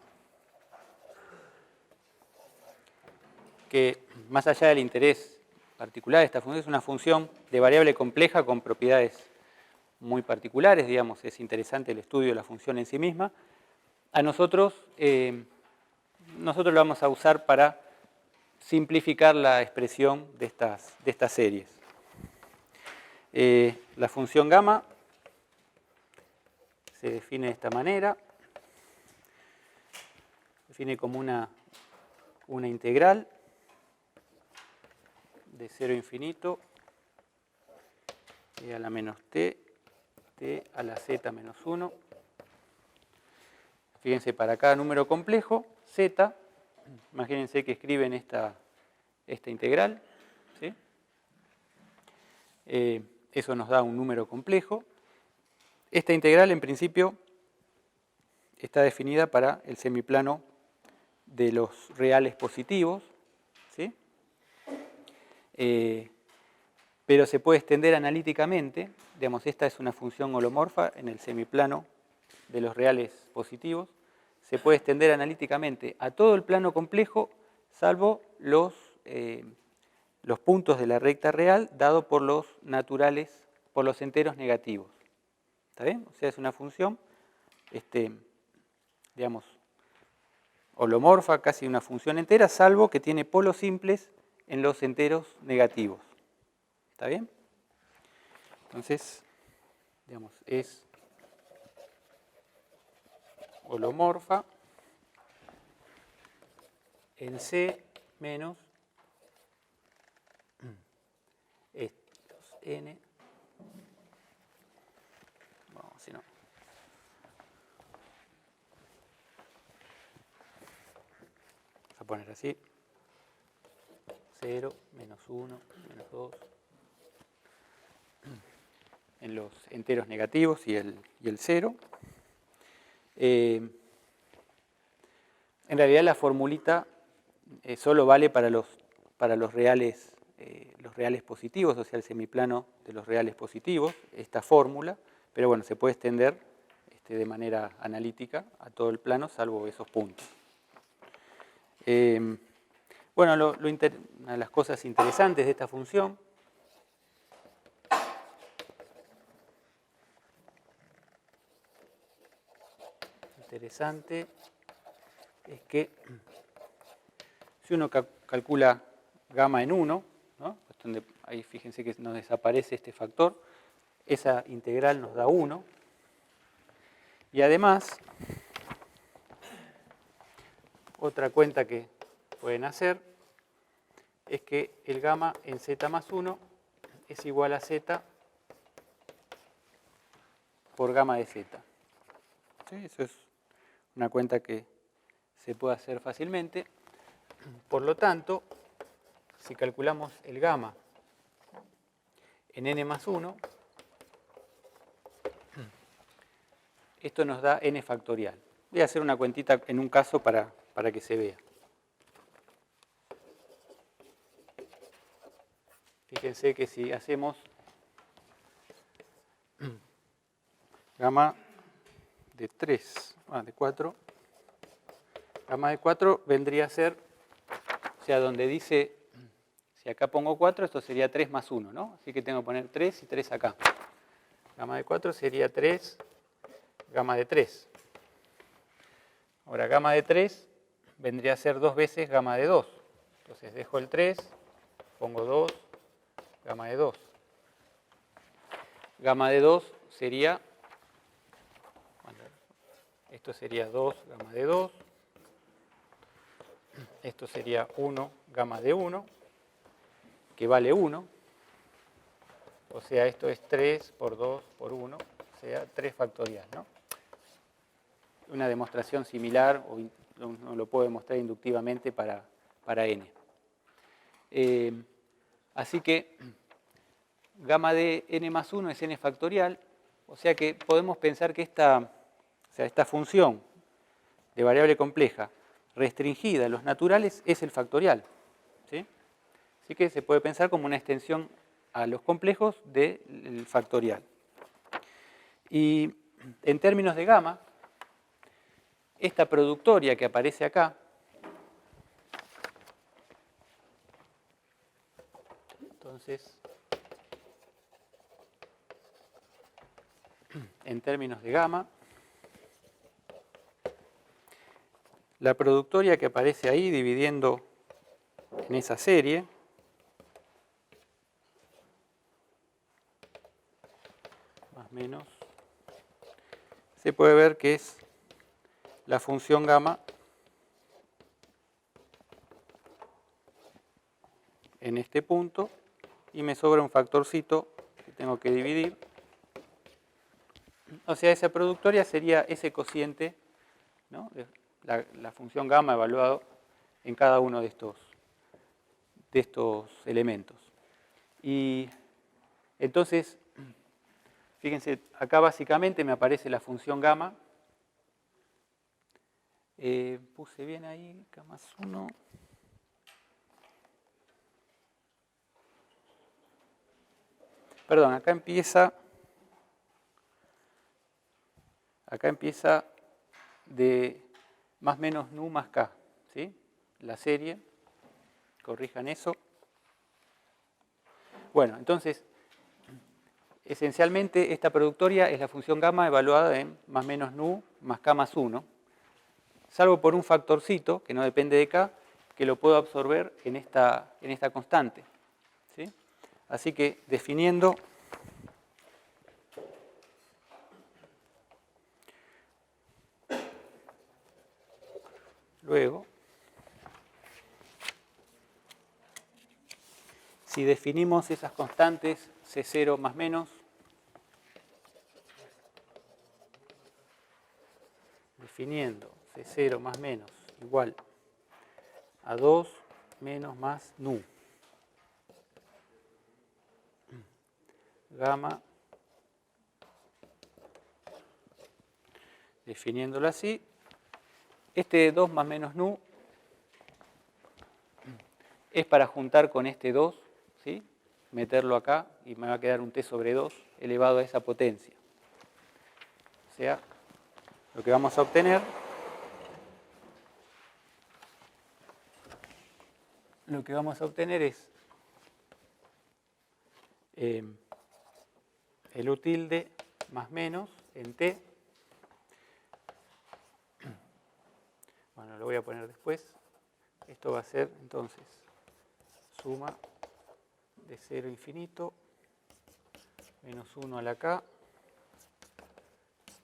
que más allá del interés particular, esta función es una función de variable compleja con propiedades muy particulares, digamos, es interesante el estudio de la función en sí misma. A nosotros lo vamos a usar para simplificar la expresión de estas series. La función gamma se define de esta manera. Se define como una integral de 0 a infinito e a la menos t a la z menos 1. Fíjense, para cada número complejo, z, imagínense que escriben esta integral, ¿sí? Eso nos da un número complejo. Esta integral, en principio, está definida para el semiplano de los reales positivos, ¿sí? Pero se puede extender analíticamente. Digamos, esta es una función holomorfa en el semiplano de los reales positivos. Se puede extender analíticamente a todo el plano complejo, salvo los puntos de la recta real dado por los naturales, por los enteros negativos. ¿Está bien? O sea, es una función, digamos, holomorfa, casi una función entera, salvo que tiene polos simples en los enteros negativos. ¿Está bien? Entonces, digamos, es holomorfa en C menos estos n. Vamos, si no. a poner así. 0, menos 1, menos 2. En los enteros negativos y el 0. En realidad la formulita solo vale para los reales positivos, o sea, el semiplano de los reales positivos, esta fórmula, pero bueno, se puede extender de manera analítica a todo el plano, salvo esos puntos. Bueno, una de las cosas interesantes de esta función es que si uno calcula gamma en 1, ¿no? Donde ahí fíjense que nos desaparece este factor, esa integral nos da 1, y además otra cuenta que pueden hacer es que el gamma en z más 1 es igual a z por gamma de z. ¿Sí? Eso es una cuenta que se puede hacer fácilmente. Por lo tanto, si calculamos el gamma en n más 1, esto nos da n factorial. Voy a hacer una cuentita en un caso para que se vea. Fíjense que si hacemos gamma de 4, gamma de 4 vendría a ser, o sea, donde dice, si acá pongo 4, esto sería 3 más 1, ¿no? Así que tengo que poner 3 y 3 acá. Gamma de 4 sería 3, gamma de 3. Ahora, gamma de 3 vendría a ser 2 veces gamma de 2. Entonces dejo el 3, pongo 2, gamma de 2. Gamma de 2 sería, esto sería 2 gamma de 2. Esto sería 1 gamma de 1, que vale 1. O sea, esto es 3 por 2 por 1, o sea, 3 factorial, ¿no? Una demostración similar, o uno lo puede demostrar inductivamente para n. Así que gamma de n más 1 es n factorial, o sea que podemos pensar que esta función de variable compleja restringida a los naturales es el factorial. ¿Sí? Así que se puede pensar como una extensión a los complejos del factorial. Y en términos de gamma, esta productoria que aparece acá, entonces, en términos de gamma, la productoria que aparece ahí dividiendo en esa serie más o menos, se puede ver que es la función gamma en este punto y me sobra un factorcito que tengo que dividir. O sea, esa productoria sería ese cociente, ¿no? La función gamma evaluado en cada uno de estos elementos. Y entonces, fíjense, acá básicamente me aparece la función gamma. Puse bien ahí, K más 1. Perdón, acá empieza de más menos nu más k, ¿sí? La serie, corrijan eso. Bueno, entonces, esencialmente esta productoria es la función gamma evaluada en más menos nu más k más 1, salvo por un factorcito, que no depende de k, que lo puedo absorber en esta constante. ¿Sí? Así que definiendo luego, si definimos esas constantes C0 más menos, definiendo C0 más menos igual a 2 menos más nu. Gamma, definiéndolo así, este 2 más menos nu es para juntar con este 2, ¿sí? Meterlo acá y me va a quedar un t sobre 2 elevado a esa potencia. O sea, lo que vamos a obtener, es el u tilde más menos en t. Bueno, lo voy a poner después. Esto va a ser entonces suma de 0 a infinito menos 1 a la k,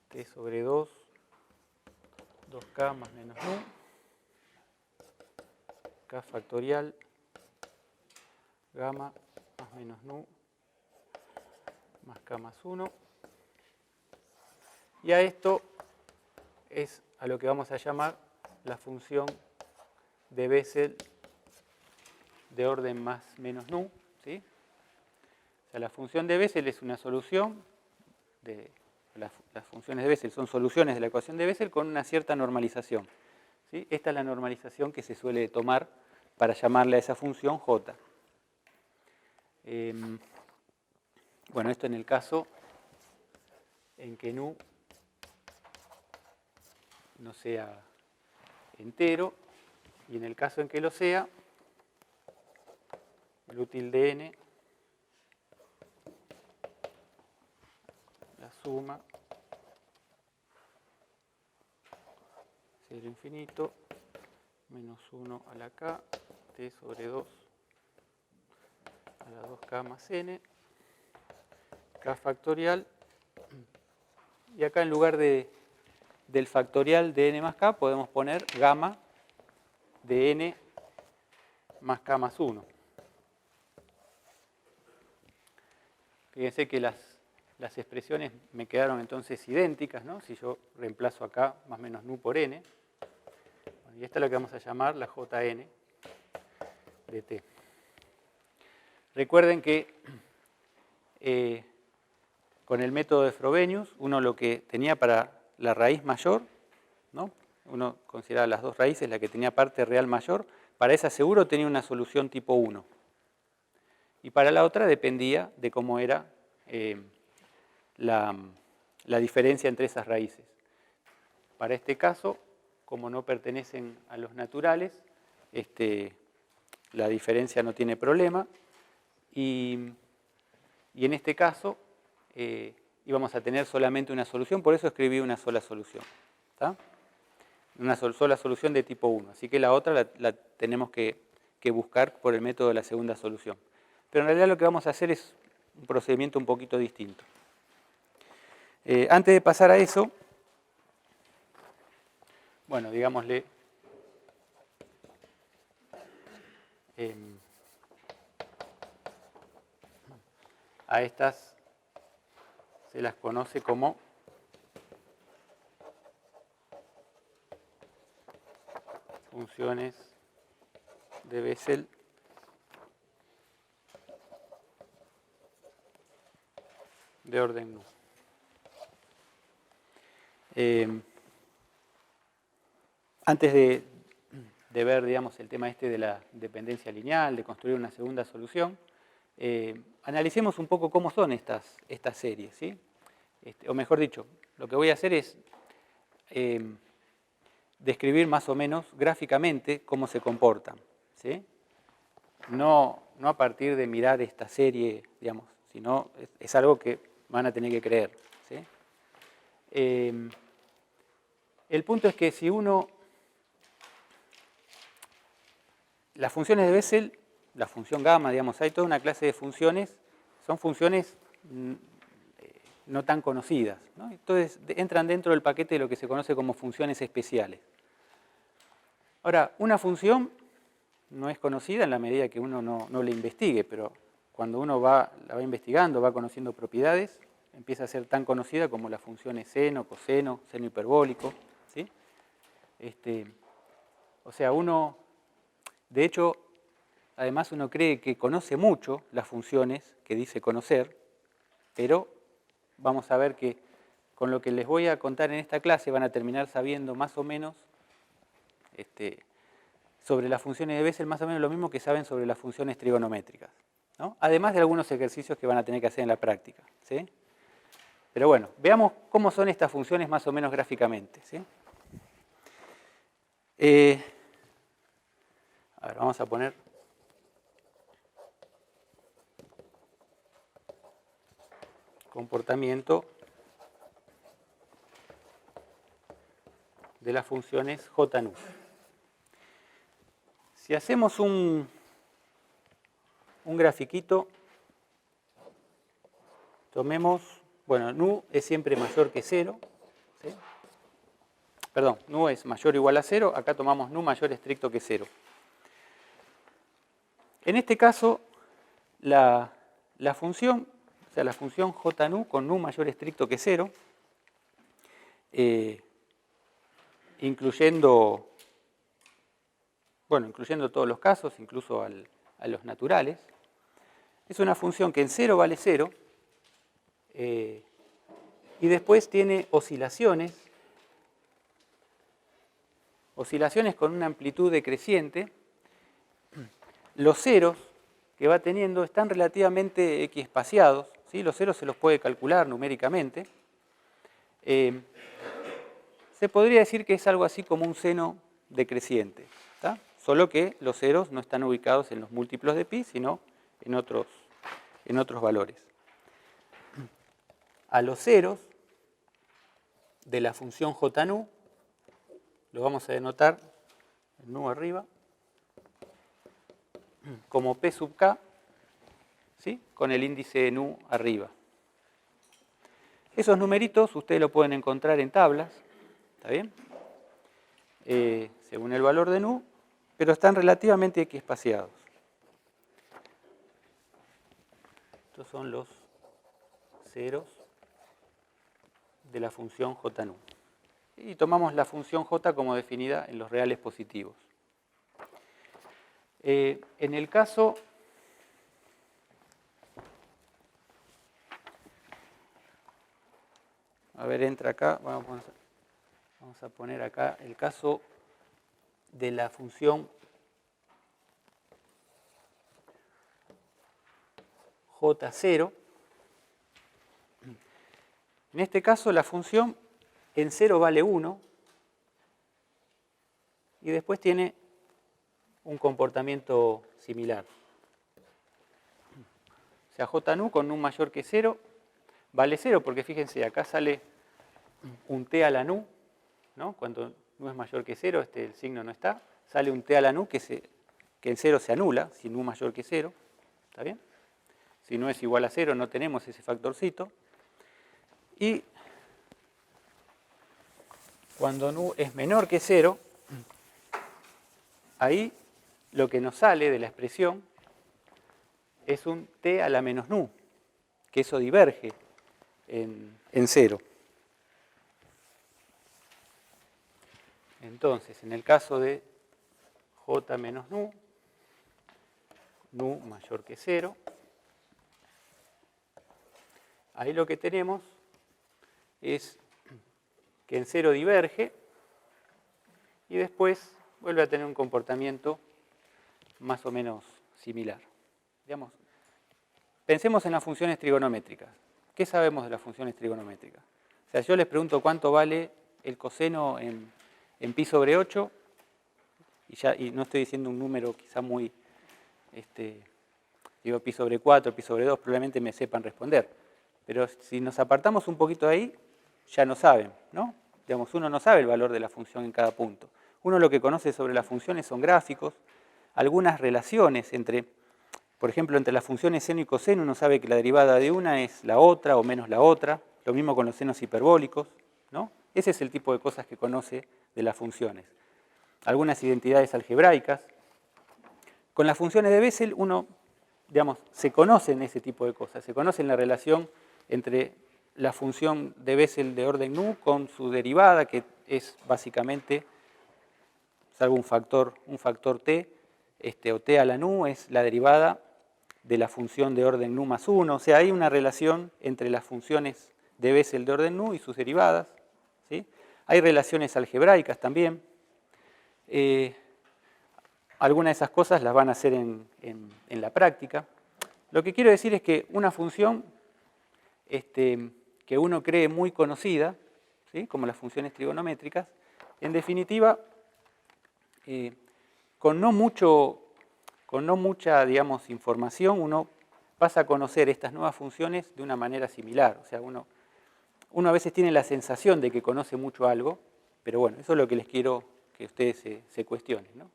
t sobre 2, 2k más menos nu, k factorial, gamma más menos nu, más k más 1. Y a esto es a lo que vamos a llamar la función de Bessel de orden más menos nu, ¿sí? O sea, la función de Bessel es una solución de las funciones de Bessel son soluciones de la ecuación de Bessel con una cierta normalización, ¿sí? Esta es la normalización que se suele tomar para llamarle a esa función j. Bueno, esto en el caso en que nu no sea entero, y en el caso en que lo sea, el u tilde n, la suma, 0 infinito, menos 1 a la k, t sobre 2 a la 2k más n, k factorial, y acá en lugar del factorial de n más k podemos poner gamma de n más k más 1. Fíjense que las expresiones me quedaron entonces idénticas, ¿no? Si yo reemplazo acá más menos nu por n. Bueno, y esta es la que vamos a llamar la Jn de t. Recuerden que con el método de Frobenius, uno lo que tenía para la raíz mayor, ¿no? Uno consideraba las dos raíces, la que tenía parte real mayor, para esa seguro tenía una solución tipo 1. Y para la otra dependía de cómo era la diferencia entre esas raíces. Para este caso, como no pertenecen a los naturales, la diferencia no tiene problema. Y en este caso íbamos a tener solamente una solución, por eso escribí una sola solución. ¿Está? Una sola solución de tipo 1. Así que la otra la tenemos que buscar por el método de la segunda solución. Pero en realidad lo que vamos a hacer es un procedimiento un poquito distinto. Antes de pasar a eso, bueno, digámosle, a estas se las conoce como funciones de Bessel de orden nu. Antes de ver, digamos, el tema de la dependencia lineal, de construir una segunda solución, analicemos un poco cómo son estas series, ¿sí? O mejor dicho, lo que voy a hacer es describir más o menos gráficamente cómo se comportan, ¿sí? No a partir de mirar esta serie, digamos, sino es algo que van a tener que creer, ¿sí? El punto es que si uno... Las funciones de Bessel, la función gamma, digamos, hay toda una clase de funciones, son funciones no tan conocidas, ¿no? Entonces entran dentro del paquete de lo que se conoce como funciones especiales. Ahora, una función no es conocida en la medida que uno no la investigue, pero cuando uno la va investigando, va conociendo propiedades, empieza a ser tan conocida como las funciones seno, coseno, seno hiperbólico, ¿sí? O sea, uno De hecho, además uno cree que conoce mucho las funciones que dice conocer, pero vamos a ver que con lo que les voy a contar en esta clase van a terminar sabiendo más o menos sobre las funciones de Bessel, más o menos lo mismo que saben sobre las funciones trigonométricas, ¿no? Además de algunos ejercicios que van a tener que hacer en la práctica, ¿sí? Pero bueno, veamos cómo son estas funciones más o menos gráficamente, ¿sí? A ver, vamos a poner comportamiento de las funciones j-nu. Si hacemos un grafiquito, tomemos, bueno, nu es siempre mayor que 0, ¿sí? Perdón, nu es mayor o igual a 0, acá tomamos nu mayor estricto que 0. En este caso, la función, o sea, la función j-nu con nu mayor estricto que 0, incluyendo todos los casos, incluso a los naturales, es una función que en 0 vale 0 y después tiene oscilaciones con una amplitud decreciente. Los ceros que va teniendo están relativamente equiespaciados, ¿sí? Los ceros se los puede calcular numéricamente. Se podría decir que es algo así como un seno decreciente, ¿tá? Solo que los ceros no están ubicados en los múltiplos de pi, sino en otros valores. A los ceros de la función j-nu lo vamos a denotar en nu arriba como p sub k, ¿sí? Con el índice nu arriba. Esos numeritos ustedes lo pueden encontrar en tablas, ¿está bien? Según el valor de nu, pero están relativamente equiespaciados. Estos son los ceros de la función j-nu. Y tomamos la función j como definida en los reales positivos. En el caso a ver, entra acá, vamos a poner acá el caso de la función j0. En este caso la función en 0 vale 1 y después tiene un comportamiento similar. O sea, j-nu con nu mayor que 0 vale 0 porque fíjense, acá sale un t a la nu, ¿no? Cuando nu es mayor que 0, el signo no está, sale un t a la nu que en 0 se anula, si nu mayor que 0, ¿está bien? Si nu es igual a 0 no tenemos ese factorcito. Y cuando nu es menor que 0, ahí lo que nos sale de la expresión es un t a la menos nu, que eso diverge en 0. Entonces, en el caso de j menos nu, nu mayor que 0, ahí lo que tenemos es que en 0 diverge y después vuelve a tener un comportamiento más o menos similar. Digamos, pensemos en las funciones trigonométricas. ¿Qué sabemos de las funciones trigonométricas? O sea, yo les pregunto cuánto vale el coseno en pi sobre 8 y no estoy diciendo un número quizá muy, digo pi sobre 4, pi sobre 2, probablemente me sepan responder. Pero si nos apartamos un poquito de ahí, ya no saben, ¿no? Digamos, uno no sabe el valor de la función en cada punto. Uno lo que conoce sobre las funciones son gráficos, algunas relaciones entre, por ejemplo, entre las funciones seno y coseno, uno sabe que la derivada de una es la otra o menos la otra, lo mismo con los senos hiperbólicos, ¿no? Ese es el tipo de cosas que conoce de las funciones. Algunas identidades algebraicas. Con las funciones de Bessel uno, digamos, se conocen ese tipo de cosas, se conocen la relación entre la función de Bessel de orden nu con su derivada, que es básicamente, salvo un factor t, o t a la nu es la derivada de la función de orden nu más 1. O sea, hay una relación entre las funciones de Bessel de orden nu y sus derivadas, ¿sí? Hay relaciones algebraicas también. Algunas de esas cosas las van a hacer en la práctica. Lo que quiero decir es que una función que uno cree muy conocida, ¿sí? Como las funciones trigonométricas, en definitiva, con no mucha, digamos, información, uno pasa a conocer estas nuevas funciones de una manera similar. O sea, uno a veces tiene la sensación de que conoce mucho algo, pero bueno, eso es lo que les quiero que ustedes se cuestionen, ¿no?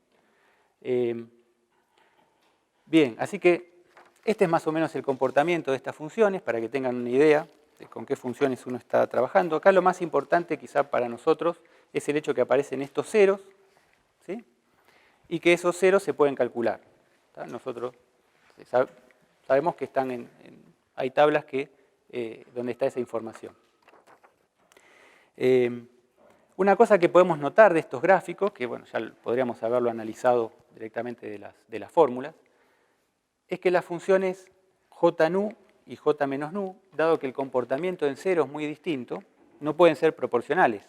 Bien, así que este es más o menos el comportamiento de estas funciones, para que tengan una idea de con qué funciones uno está trabajando. Acá lo más importante quizá para nosotros es el hecho que aparecen estos ceros, ¿sí? Y que esos ceros se pueden calcular, ¿tá? Nosotros sabemos que están hay tablas donde está esa información. Una cosa que podemos notar de estos gráficos, que bueno, ya podríamos haberlo analizado directamente de las fórmulas, es que las funciones j nu y j menos nu, dado que el comportamiento en cero es muy distinto, no pueden ser proporcionales,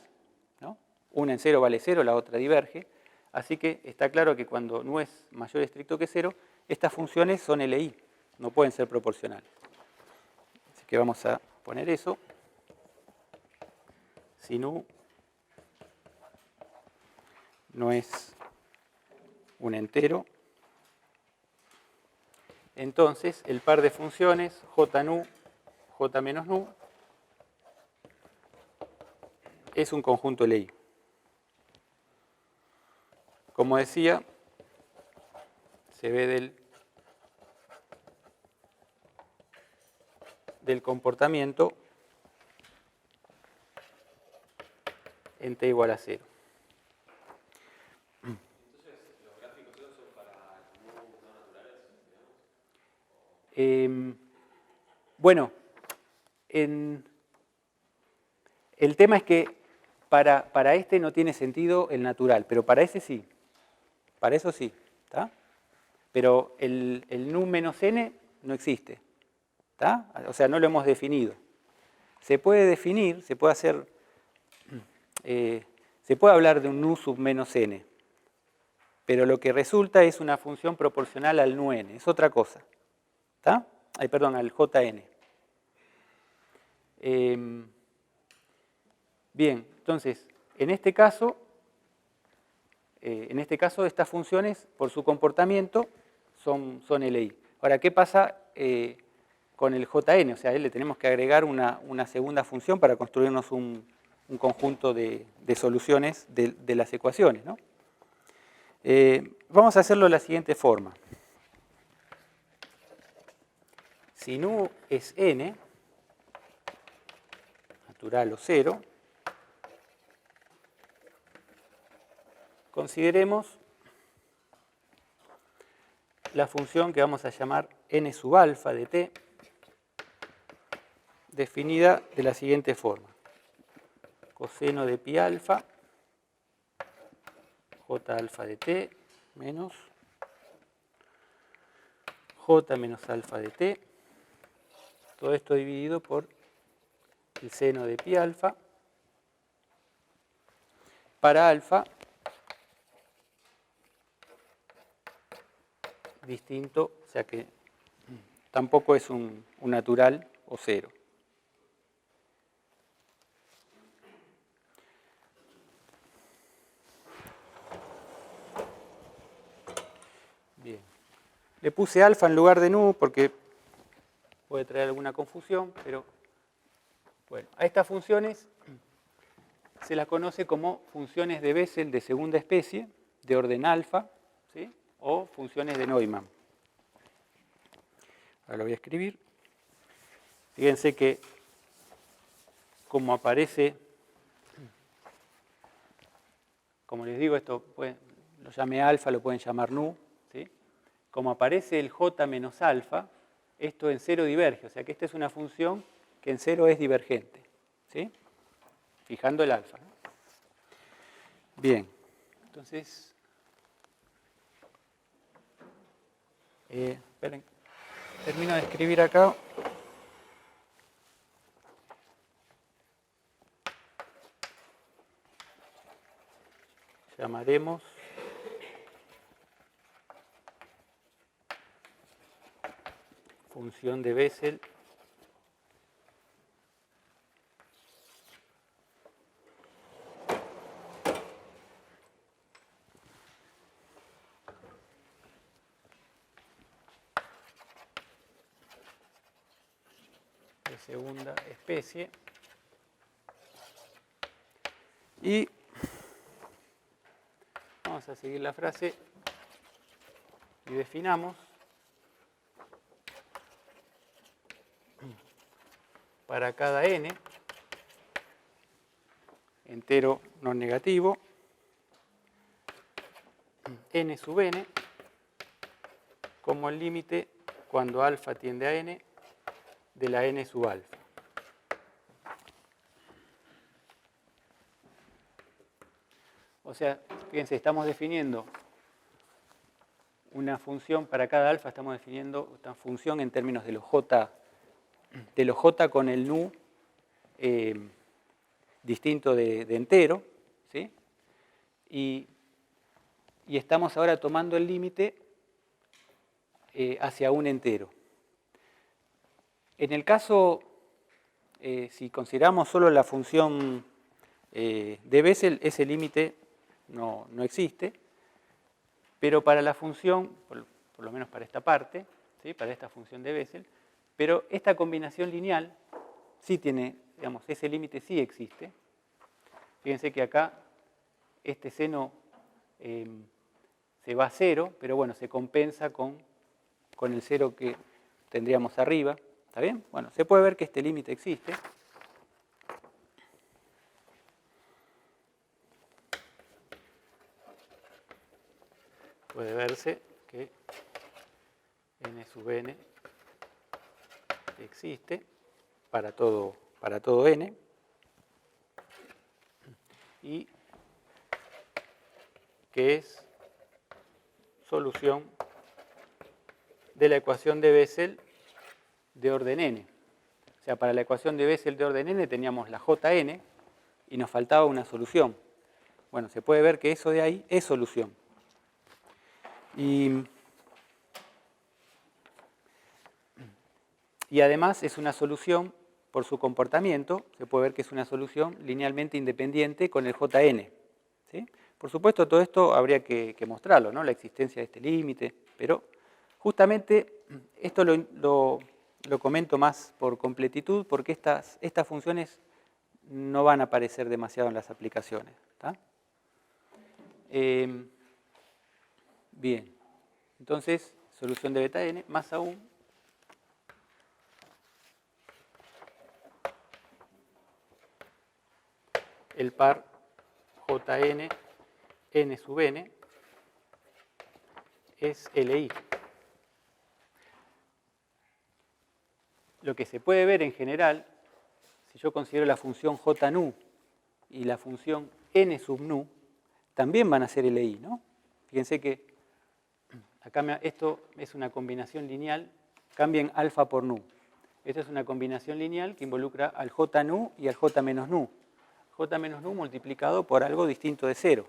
¿no? Una en cero vale cero, la otra diverge, así que está claro que cuando nu es mayor o estricto que cero, estas funciones son LI, no pueden ser proporcionales. Así que vamos a poner eso. Si nu no es un entero, entonces el par de funciones j nu, j menos nu, es un conjunto LI. Como decía, se ve del comportamiento en t igual a 0. Bueno, el tema es que para este no tiene sentido el natural, pero para ese sí. Para eso sí, ¿tá? Pero el nu menos n no existe, ¿tá? O sea, no lo hemos definido. Se puede definir, se puede hacer, se puede hablar de un nu sub menos n, pero lo que resulta es una función proporcional al nu n, es otra cosa. ¿Tá? Perdón, al jn. Bien, entonces, en este caso estas funciones, por su comportamiento, son LI. Ahora, ¿qué pasa con el jn? O sea, le tenemos que agregar una segunda función para construirnos un conjunto de soluciones de las ecuaciones, ¿no? Vamos a hacerlo de la siguiente forma. Si nu es n, natural o 0, consideremos la función que vamos a llamar n sub alfa de t, definida de la siguiente forma. Coseno de pi alfa, j alfa de t, menos j menos alfa de t, todo esto dividido por el seno de pi alfa, para alfa distinto, o sea que tampoco es un natural o 0. Bien. Le puse alfa en lugar de nu porque puede traer alguna confusión, pero bueno, a estas funciones se las conoce como funciones de Bessel de segunda especie, de orden alfa, ¿sí? O funciones de Neumann. Ahora lo voy a escribir. Fíjense que como aparece, como les digo, esto lo llamé alfa, lo pueden llamar nu, ¿sí? Como aparece el j menos alfa, esto en cero diverge, o sea que esta es una función que en cero es divergente, ¿sí? Fijando el alfa, ¿no? Bien, entonces Esperen, termino de escribir acá. Llamaremos función de Bessel de segunda especie. Y vamos a seguir la frase y definamos para cada n entero no negativo, n sub n como el límite cuando alfa tiende a n de la n sub alfa. O sea, fíjense, estamos definiendo una función para cada alfa, estamos definiendo esta función en términos de los j con el nu distinto de entero, ¿sí? Y estamos ahora tomando el límite hacia un entero. En el caso, si consideramos solo la función de Bessel, ese límite no existe, pero para la función, por lo menos para esta parte, ¿sí? Para esta función de Bessel, pero esta combinación lineal sí tiene, digamos, ese límite sí existe. Fíjense que acá este seno se va a 0, pero bueno, se compensa con el 0 que tendríamos arriba. ¿Está bien? Bueno, se puede ver que este límite existe. Puede verse que n sub n existe para todo n y que es solución de la ecuación de Bessel de orden n. O sea, para la ecuación de Bessel de orden n teníamos la jn y nos faltaba una solución. Bueno, se puede ver que eso de ahí es solución. Y además es una solución por su comportamiento, se puede ver que es una solución linealmente independiente con el jn. ¿Sí? Por supuesto, todo esto habría que mostrarlo, ¿no? La existencia de este límite, pero justamente esto lo comento más por completitud porque estas funciones no van a aparecer demasiado en las aplicaciones. ¿Está? Bien, entonces solución de beta n más aún el par jn n sub n es LI. Lo que se puede ver en general, si yo considero la función j nu y la función n sub nu, también van a ser LI, ¿no? Fíjense que acá esto es una combinación lineal, cambien alfa por nu. Esta es una combinación lineal que involucra al j nu y al j menos nu. J menos nu multiplicado por algo distinto de 0.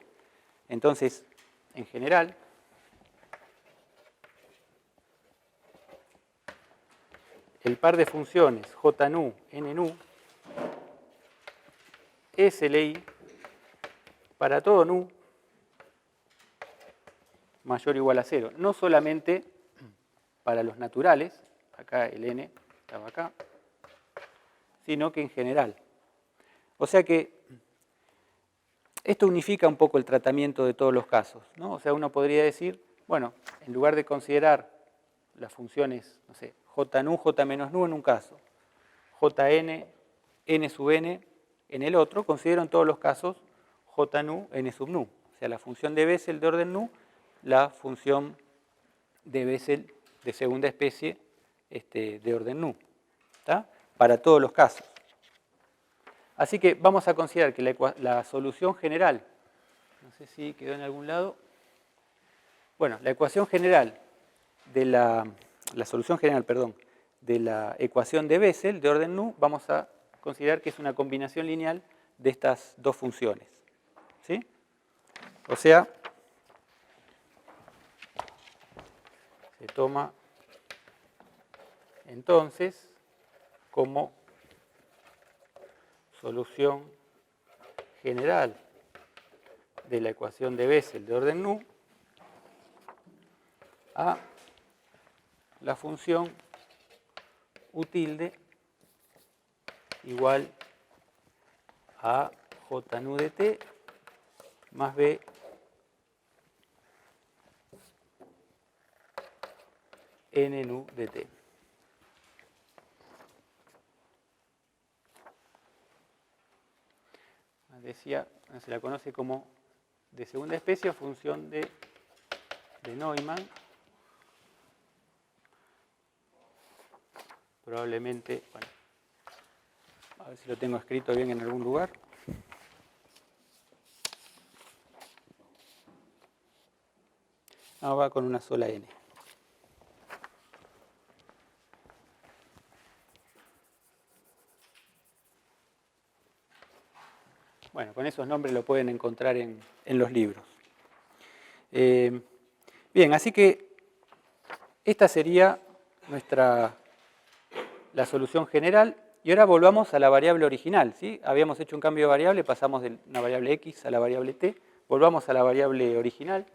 Entonces, en general, el par de funciones j nu, n nu, es LI para todo nu mayor o igual a 0. No solamente para los naturales, acá el n estaba acá, sino que en general. O sea que esto unifica un poco el tratamiento de todos los casos, ¿no? O sea, uno podría decir, bueno, en lugar de considerar las funciones, no sé, j nu, j menos nu en un caso, jn, n sub n en el otro, considero en todos los casos j nu, n sub nu. O sea, la función de Bessel de orden nu, la función de Bessel de segunda especie de orden nu. ¿Está? Para todos los casos. Así que vamos a considerar que la solución general, no sé si quedó en algún lado, bueno, la ecuación general de la solución general, perdón, de la ecuación de Bessel de orden nu, vamos a considerar que es una combinación lineal de estas dos funciones. ¿Sí? O sea, se toma entonces como solución general de la ecuación de Bessel de orden nu a la función u tilde igual a j nu de t más b n nu de t. Decía, se la conoce como de segunda especie o función de Neumann. Probablemente, bueno, a ver si lo tengo escrito bien en algún lugar. No, va con una sola n. Bueno, con esos nombres lo pueden encontrar en los libros. Bien, así que esta sería la solución general. Y ahora volvamos a la variable original, ¿sí? Habíamos hecho un cambio de variable, pasamos de una variable x a la variable t. Volvamos a la variable original.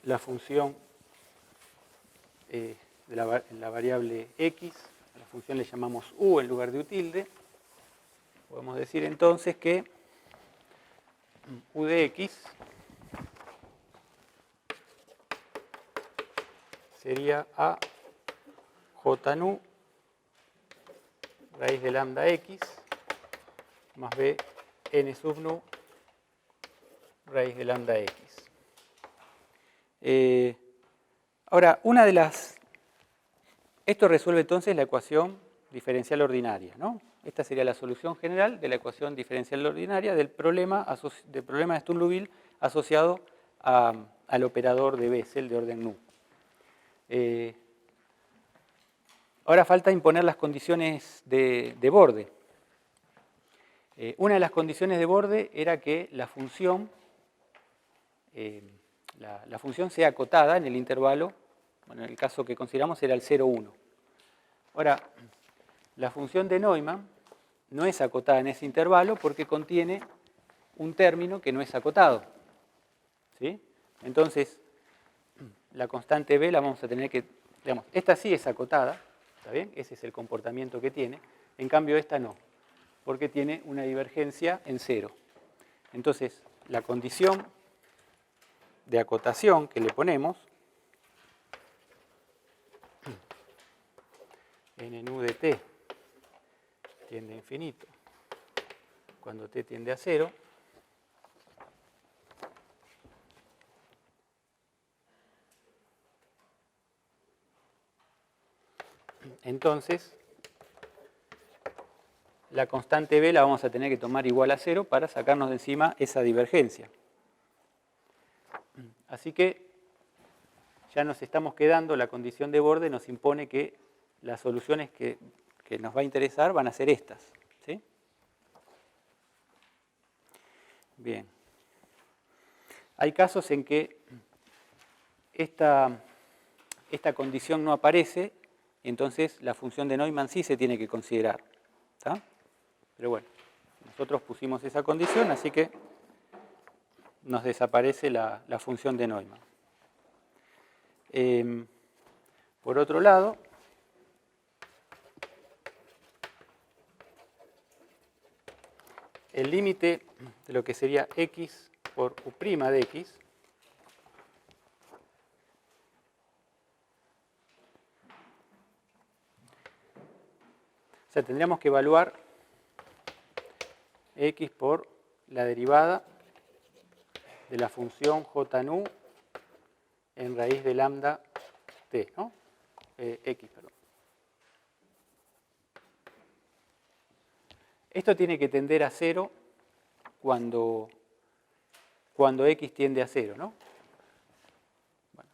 La función de la variable x, a la función le llamamos u en lugar de u tilde. Podemos decir entonces que u de x sería a j nu raíz de lambda x más b n sub nu raíz de lambda x. Ahora, esto resuelve entonces la ecuación diferencial ordinaria, ¿no? Esta sería la solución general de la ecuación diferencial ordinaria del problema de Sturm-Liouville asociado al operador de Bessel de orden nu. Ahora falta imponer las condiciones de borde. Una de las condiciones de borde era que la función sea acotada en el intervalo, bueno, en el caso que consideramos era el 0, 1. Ahora, la función de Neumann no es acotada en ese intervalo porque contiene un término que no es acotado. ¿Sí? Entonces, la constante b la vamos a tener que, digamos, esta sí es acotada, ¿está bien? Ese es el comportamiento que tiene. En cambio, esta no, porque tiene una divergencia en 0. Entonces, la condición de acotación que le ponemos, n nu de t tiende a infinito, cuando t tiende a 0, entonces la constante b la vamos a tener que tomar igual a 0 para sacarnos de encima esa divergencia. Así que ya nos estamos quedando, la condición de borde nos impone que las soluciones que nos va a interesar van a ser estas. ¿Sí? Bien. Hay casos en que esta condición no aparece, entonces la función de Neumann sí se tiene que considerar. ¿Está? Pero bueno, nosotros pusimos esa condición, así que nos desaparece la función de Neumann. Por otro lado, el límite de lo que sería x por u' de x o sea, tendríamos que evaluar x por la derivada de la función j nu en raíz de lambda t, ¿no? X, perdón. Esto tiene que tender a 0 cuando x tiende a 0, ¿no? Bueno,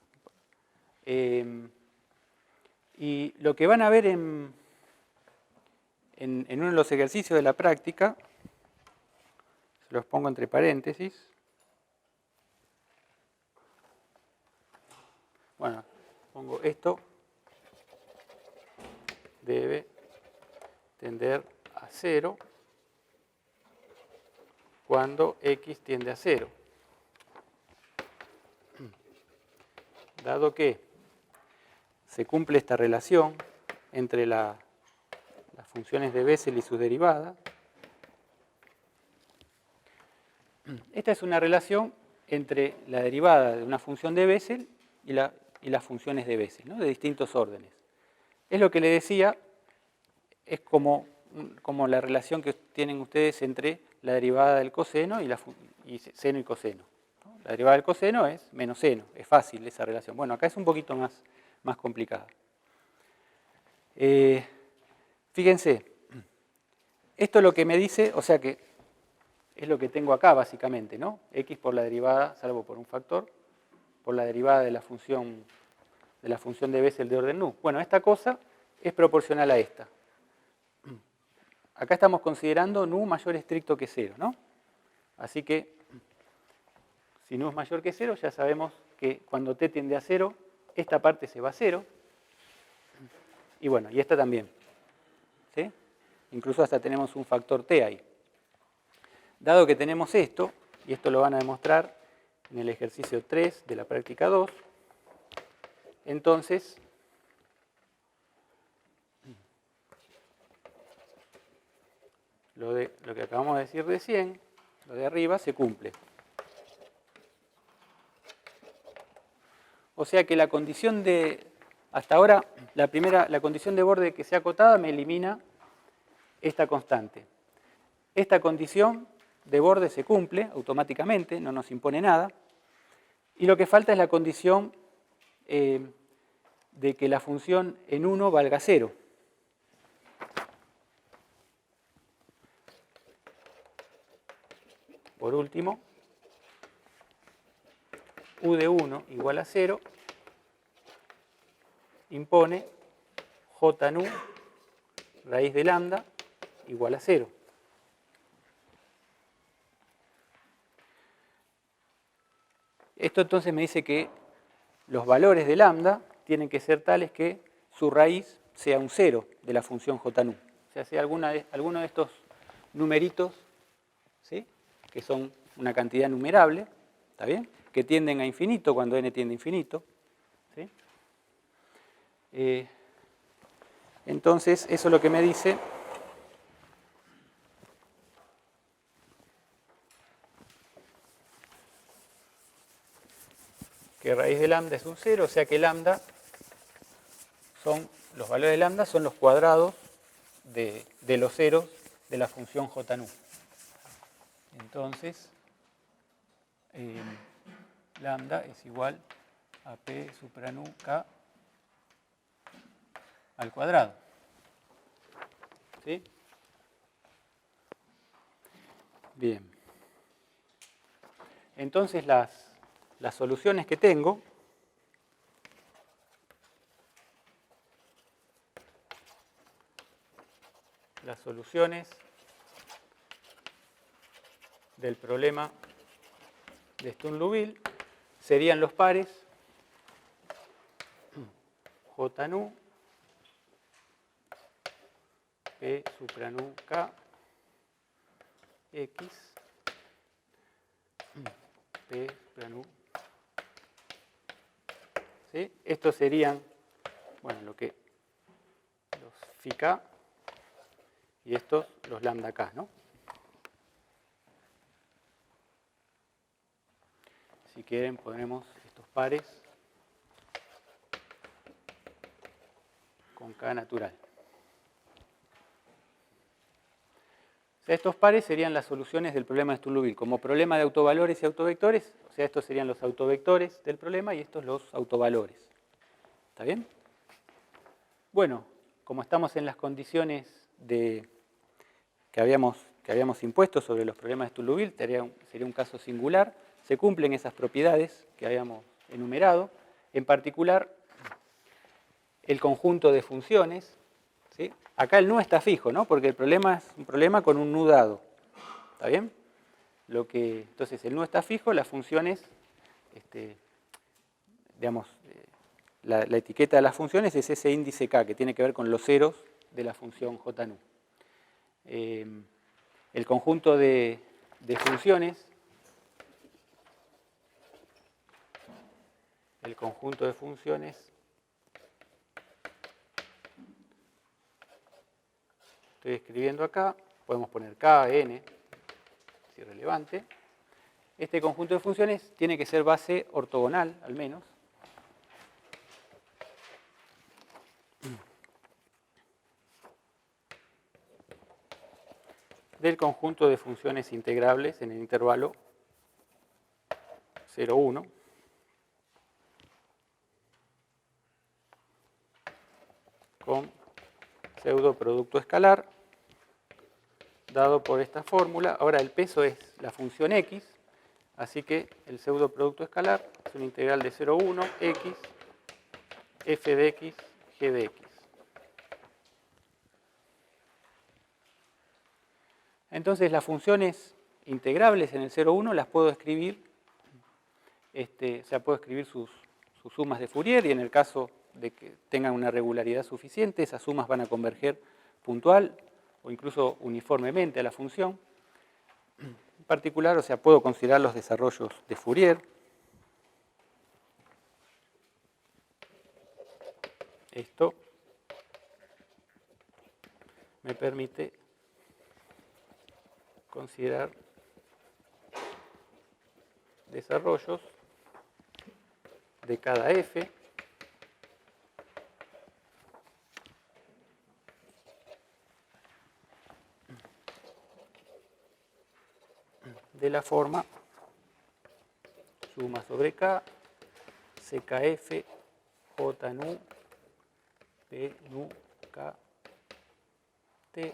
y lo que van a ver en uno de los ejercicios de la práctica, se los pongo entre paréntesis. Bueno, pongo esto debe tender a 0 cuando x tiende a 0. Dado que se cumple esta relación entre las funciones de Bessel y sus derivadas, esta es una relación entre la derivada de una función de Bessel y las funciones de Bessel, ¿no? De distintos órdenes. Es lo que le decía, es como la relación que tienen ustedes entre la derivada del coseno y seno y coseno, ¿no? La derivada del coseno es menos seno, es fácil esa relación. Bueno, acá es un poquito más complicada. Fíjense, esto es lo que me dice, o sea que es lo que tengo acá básicamente, ¿no? X por la derivada, salvo por un factor, por la derivada de la función de Bessel de orden nu. Bueno, esta cosa es proporcional a esta. Acá estamos considerando nu mayor estricto que 0, ¿no? Así que, si nu es mayor que 0, ya sabemos que cuando t tiende a 0, esta parte se va a 0. Y bueno, y esta también. ¿Sí? Incluso hasta tenemos un factor t ahí. Dado que tenemos esto, y esto lo van a demostrar en el ejercicio 3 de la práctica 2, entonces lo que acabamos de decir recién, lo de arriba, se cumple. O sea que la condición de, hasta ahora, la condición de borde que sea acotada me elimina esta constante. Esta condición de borde se cumple automáticamente, no nos impone nada, y lo que falta es la condición de que la función en 1 valga 0. Por último, u de 1 igual a 0 impone j nu raíz de lambda igual a 0. Esto entonces me dice que los valores de lambda tienen que ser tales que su raíz sea un 0 de la función j nu. O sea, sea alguno de estos numeritos, ¿sí?, que son una cantidad numerable, ¿está bien?, que tienden a infinito cuando n tiende a infinito. ¿Sí? Entonces, eso es lo que me dice que raíz de lambda es un 0, o sea que lambda los valores de lambda son los cuadrados de los ceros de la función j nu. Entonces, lambda es igual a p supra nu k al cuadrado. ¿Sí? Bien. Entonces las soluciones que tengo del problema de Sturm-Liouville serían los pares j nu, p supra nu k, x, p supra nu. ¿Sí? Estos serían, bueno, los phi k y estos los lambda k, ¿no? Si quieren ponemos estos pares con k natural. O sea, estos pares serían las soluciones del problema de Sturm-Liouville. Como problema de autovalores y autovectores, o sea, estos serían los autovectores del problema y estos los autovalores. ¿Está bien? Bueno, como estamos en las condiciones que habíamos impuesto sobre los problemas de Sturluville, sería un caso singular. Se cumplen esas propiedades que habíamos enumerado, en particular el conjunto de funciones, ¿sí? Acá el nu está fijo, ¿no? Porque el problema es un problema con un nu dado. ¿Está bien? Entonces el nu está fijo, las funciones, digamos, la etiqueta de las funciones es ese índice K, que tiene que ver con los ceros de la función jnu. El conjunto de funciones, estoy escribiendo acá, podemos poner K, N, es irrelevante. Este conjunto de funciones tiene que ser base ortogonal, al menos. Del conjunto de funciones integrables en el intervalo 0, 1. Con pseudo producto escalar dado por esta fórmula. Ahora el peso es la función x, así que el pseudo producto escalar es una integral de 0, 1, x, f de x, g de x. Entonces las funciones integrables en el 0, 1 las puedo escribir, puedo escribir sus sumas de Fourier, y en el caso de que tengan una regularidad suficiente, esas sumas van a converger puntual o incluso uniformemente a la función. En particular, puedo considerar los desarrollos de Fourier. Esto me permite considerar desarrollos de cada f de la forma suma sobre k, ckf, j nu, p nu, k, t,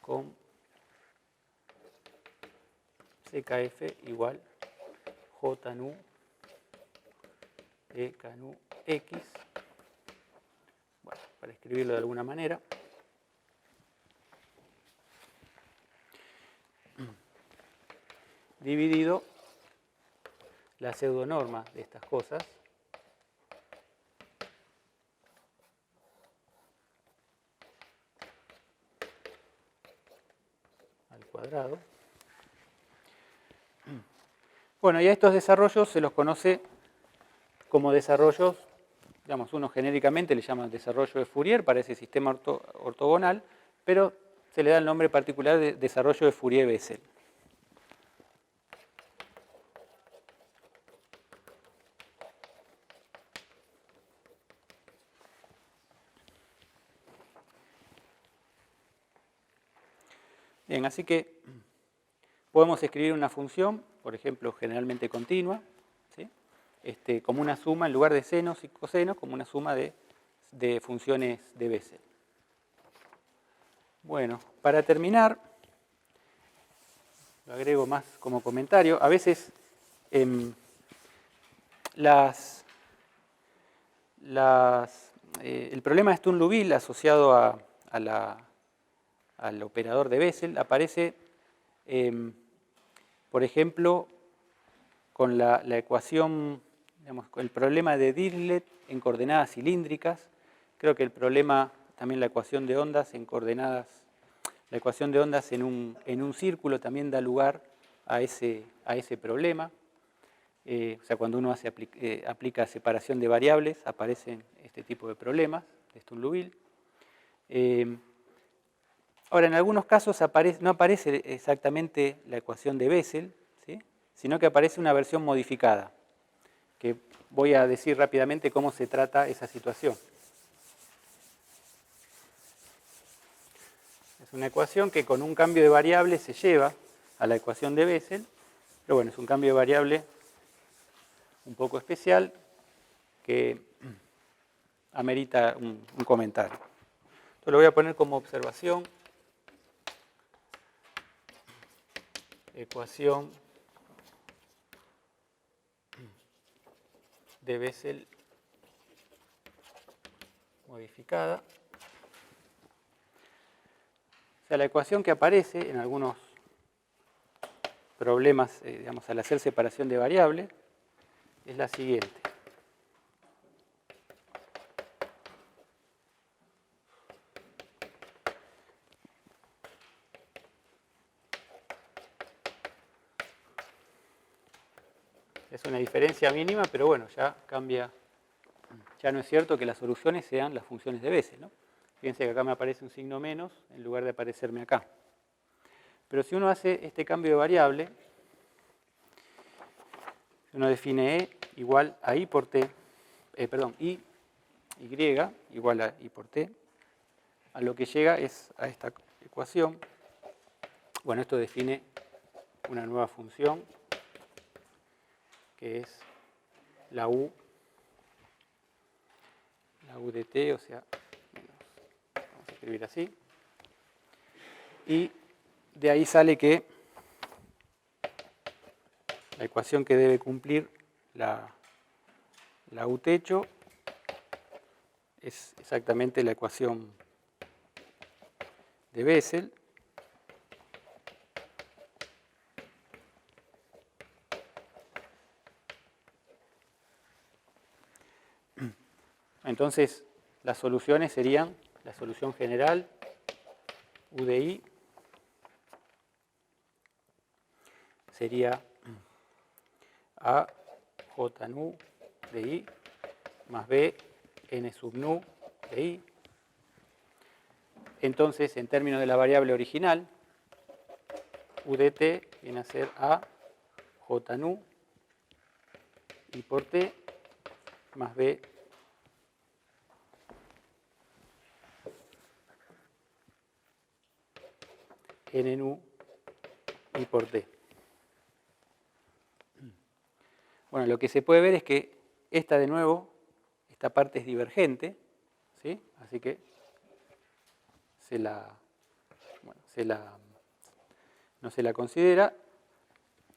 con ckf igual j nu, p k nu, x. Bueno, para escribirlo de alguna manera. Dividido la pseudonorma de estas cosas al cuadrado. Bueno, y a estos desarrollos se los conoce como desarrollos, digamos, uno genéricamente le llama desarrollo de Fourier para ese sistema ortogonal, pero se le da el nombre particular de desarrollo de Fourier-Bessel. Bien, así que podemos escribir una función, por ejemplo, generalmente continua, ¿sí? Como una suma, en lugar de senos y cosenos, como una suma de funciones de Bessel. Bueno, para terminar, lo agrego más como comentario, a veces el problema de Sturm-Liouville asociado al operador de Bessel aparece, por ejemplo, con la ecuación, digamos, con el problema de Dirichlet en coordenadas cilíndricas. Creo que el problema, también la ecuación de ondas en coordenadas, la ecuación de ondas en un círculo también da lugar a ese problema. Cuando uno aplica separación de variables, aparecen este tipo de problemas de Sturm-Liouville. Ahora, en algunos casos no aparece exactamente la ecuación de Bessel, ¿sí? Sino que aparece una versión modificada, que voy a decir rápidamente cómo se trata esa situación. Es una ecuación que con un cambio de variable se lleva a la ecuación de Bessel, pero bueno, es un cambio de variable un poco especial que amerita un comentario. Esto lo voy a poner como observación. Ecuación de Bessel modificada. O sea, la ecuación que aparece en algunos problemas, digamos, al hacer separación de variables, es la siguiente. Es una diferencia mínima, pero bueno, ya cambia. Ya no es cierto que las soluciones sean las funciones de Bessel, ¿no? Fíjense que acá me aparece un signo menos en lugar de aparecerme acá. Pero si uno hace este cambio de variable, uno define E igual a I por T, Y igual a I por T, a lo que llega es a esta ecuación. Bueno, esto define una nueva función, que es la U de T, o sea, vamos a escribir así. Y de ahí sale que la ecuación que debe cumplir la U techo es exactamente la ecuación de Bessel. Entonces, las soluciones serían la solución general, U de I, sería A J nu de I más B N sub nu de I. Entonces, en términos de la variable original, U de T viene a ser A J nu I por T más B N nu I por T. Bueno, lo que se puede ver es que esta de nuevo, esta parte es divergente, ¿sí? Así que no se la considera.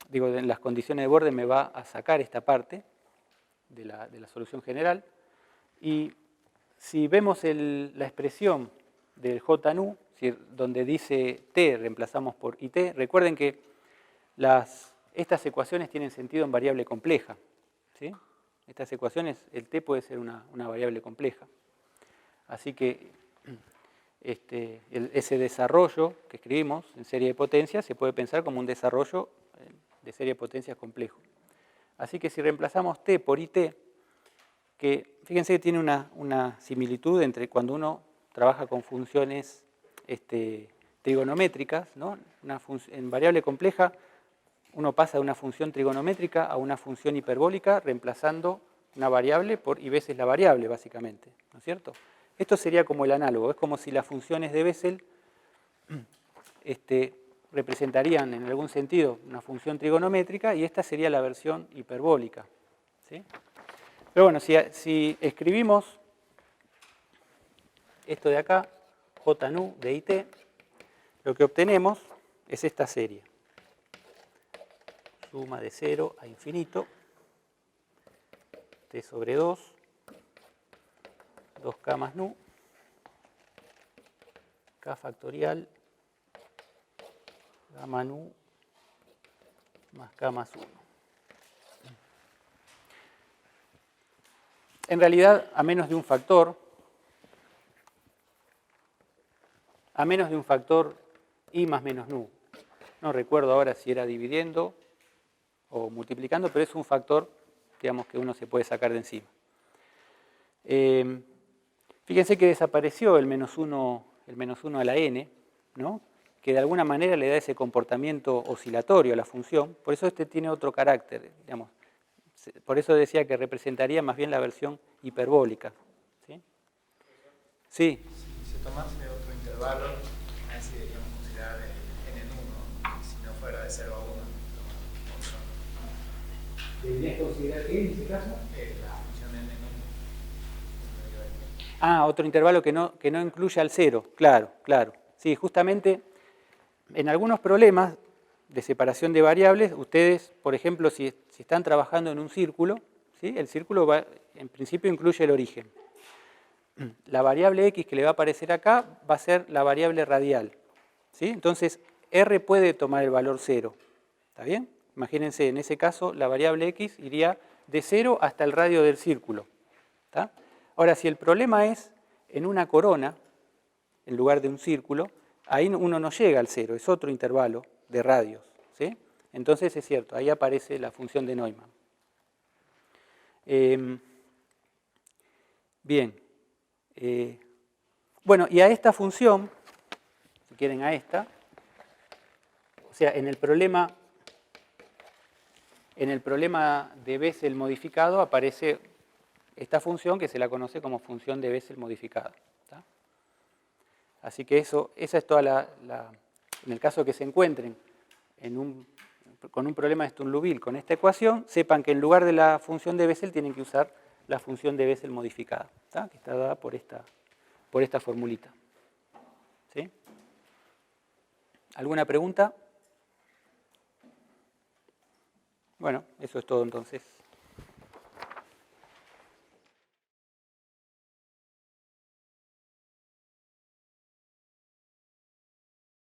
Digo, en las condiciones de borde me va a sacar esta parte de la solución general. Y si vemos la expresión del J nu, donde dice T reemplazamos por IT, recuerden que estas ecuaciones tienen sentido en variable compleja, ¿sí? Estas ecuaciones, el T puede ser una variable compleja. Así que ese desarrollo que escribimos en serie de potencias se puede pensar como un desarrollo de serie de potencias complejo. Así que si reemplazamos T por IT, que fíjense que tiene una similitud entre cuando uno trabaja con funciones trigonométricas, ¿no? En variable compleja uno pasa de una función trigonométrica a una función hiperbólica reemplazando una variable por y veces la variable, básicamente, ¿no es cierto? Esto sería como el análogo, es como si las funciones de Bessel representarían en algún sentido una función trigonométrica y esta sería la versión hiperbólica, ¿sí? Pero bueno, si escribimos esto de acá, J nu de IT, lo que obtenemos es esta serie. Suma de 0 a infinito, T sobre 2, 2K más nu, K factorial, gamma nu más K más 1. En realidad, a menos de un factor I más menos nu. No recuerdo ahora si era dividiendo o multiplicando, pero es un factor, digamos, que uno se puede sacar de encima. Fíjense que desapareció el menos 1 a la n, ¿no? Que de alguna manera le da ese comportamiento oscilatorio a la función. Por eso tiene otro carácter, digamos. Por eso decía que representaría más bien la versión hiperbólica. ¿Sí? Sí. Si se tomase otro intervalo, ahí sí deberíamos considerar el N1, si no fuera de 0 a 1. ¿Deberías considerar qué en ese caso? La función N1. Ah, otro intervalo que no incluye al 0, claro, claro. Sí, justamente en algunos problemas de separación de variables, ustedes, por ejemplo, si están trabajando en un círculo, ¿sí? El círculo en principio incluye el origen. La variable x que le va a aparecer acá va a ser la variable radial, ¿sí? Entonces, r puede tomar el valor 0, ¿está bien? Imagínense, en ese caso, la variable x iría de 0 hasta el radio del círculo, ¿está? Ahora, si el problema es en una corona, en lugar de un círculo, ahí uno no llega al 0, es otro intervalo de radios, ¿sí? Entonces es cierto, ahí aparece la función de Neumann. Bien. Bueno, y a esta función, si quieren a esta, o sea, en el problema de Bessel modificado aparece esta función que se la conoce como función de Bessel modificada. ¿Tá? Así que esa es toda en el caso que se encuentren con un problema de Sturm-Liouville con esta ecuación, sepan que en lugar de la función de Bessel tienen que usar la función de Bessel modificada, ¿tá? Que está dada por esta formulita. ¿Sí? ¿Alguna pregunta? Bueno, eso es todo entonces.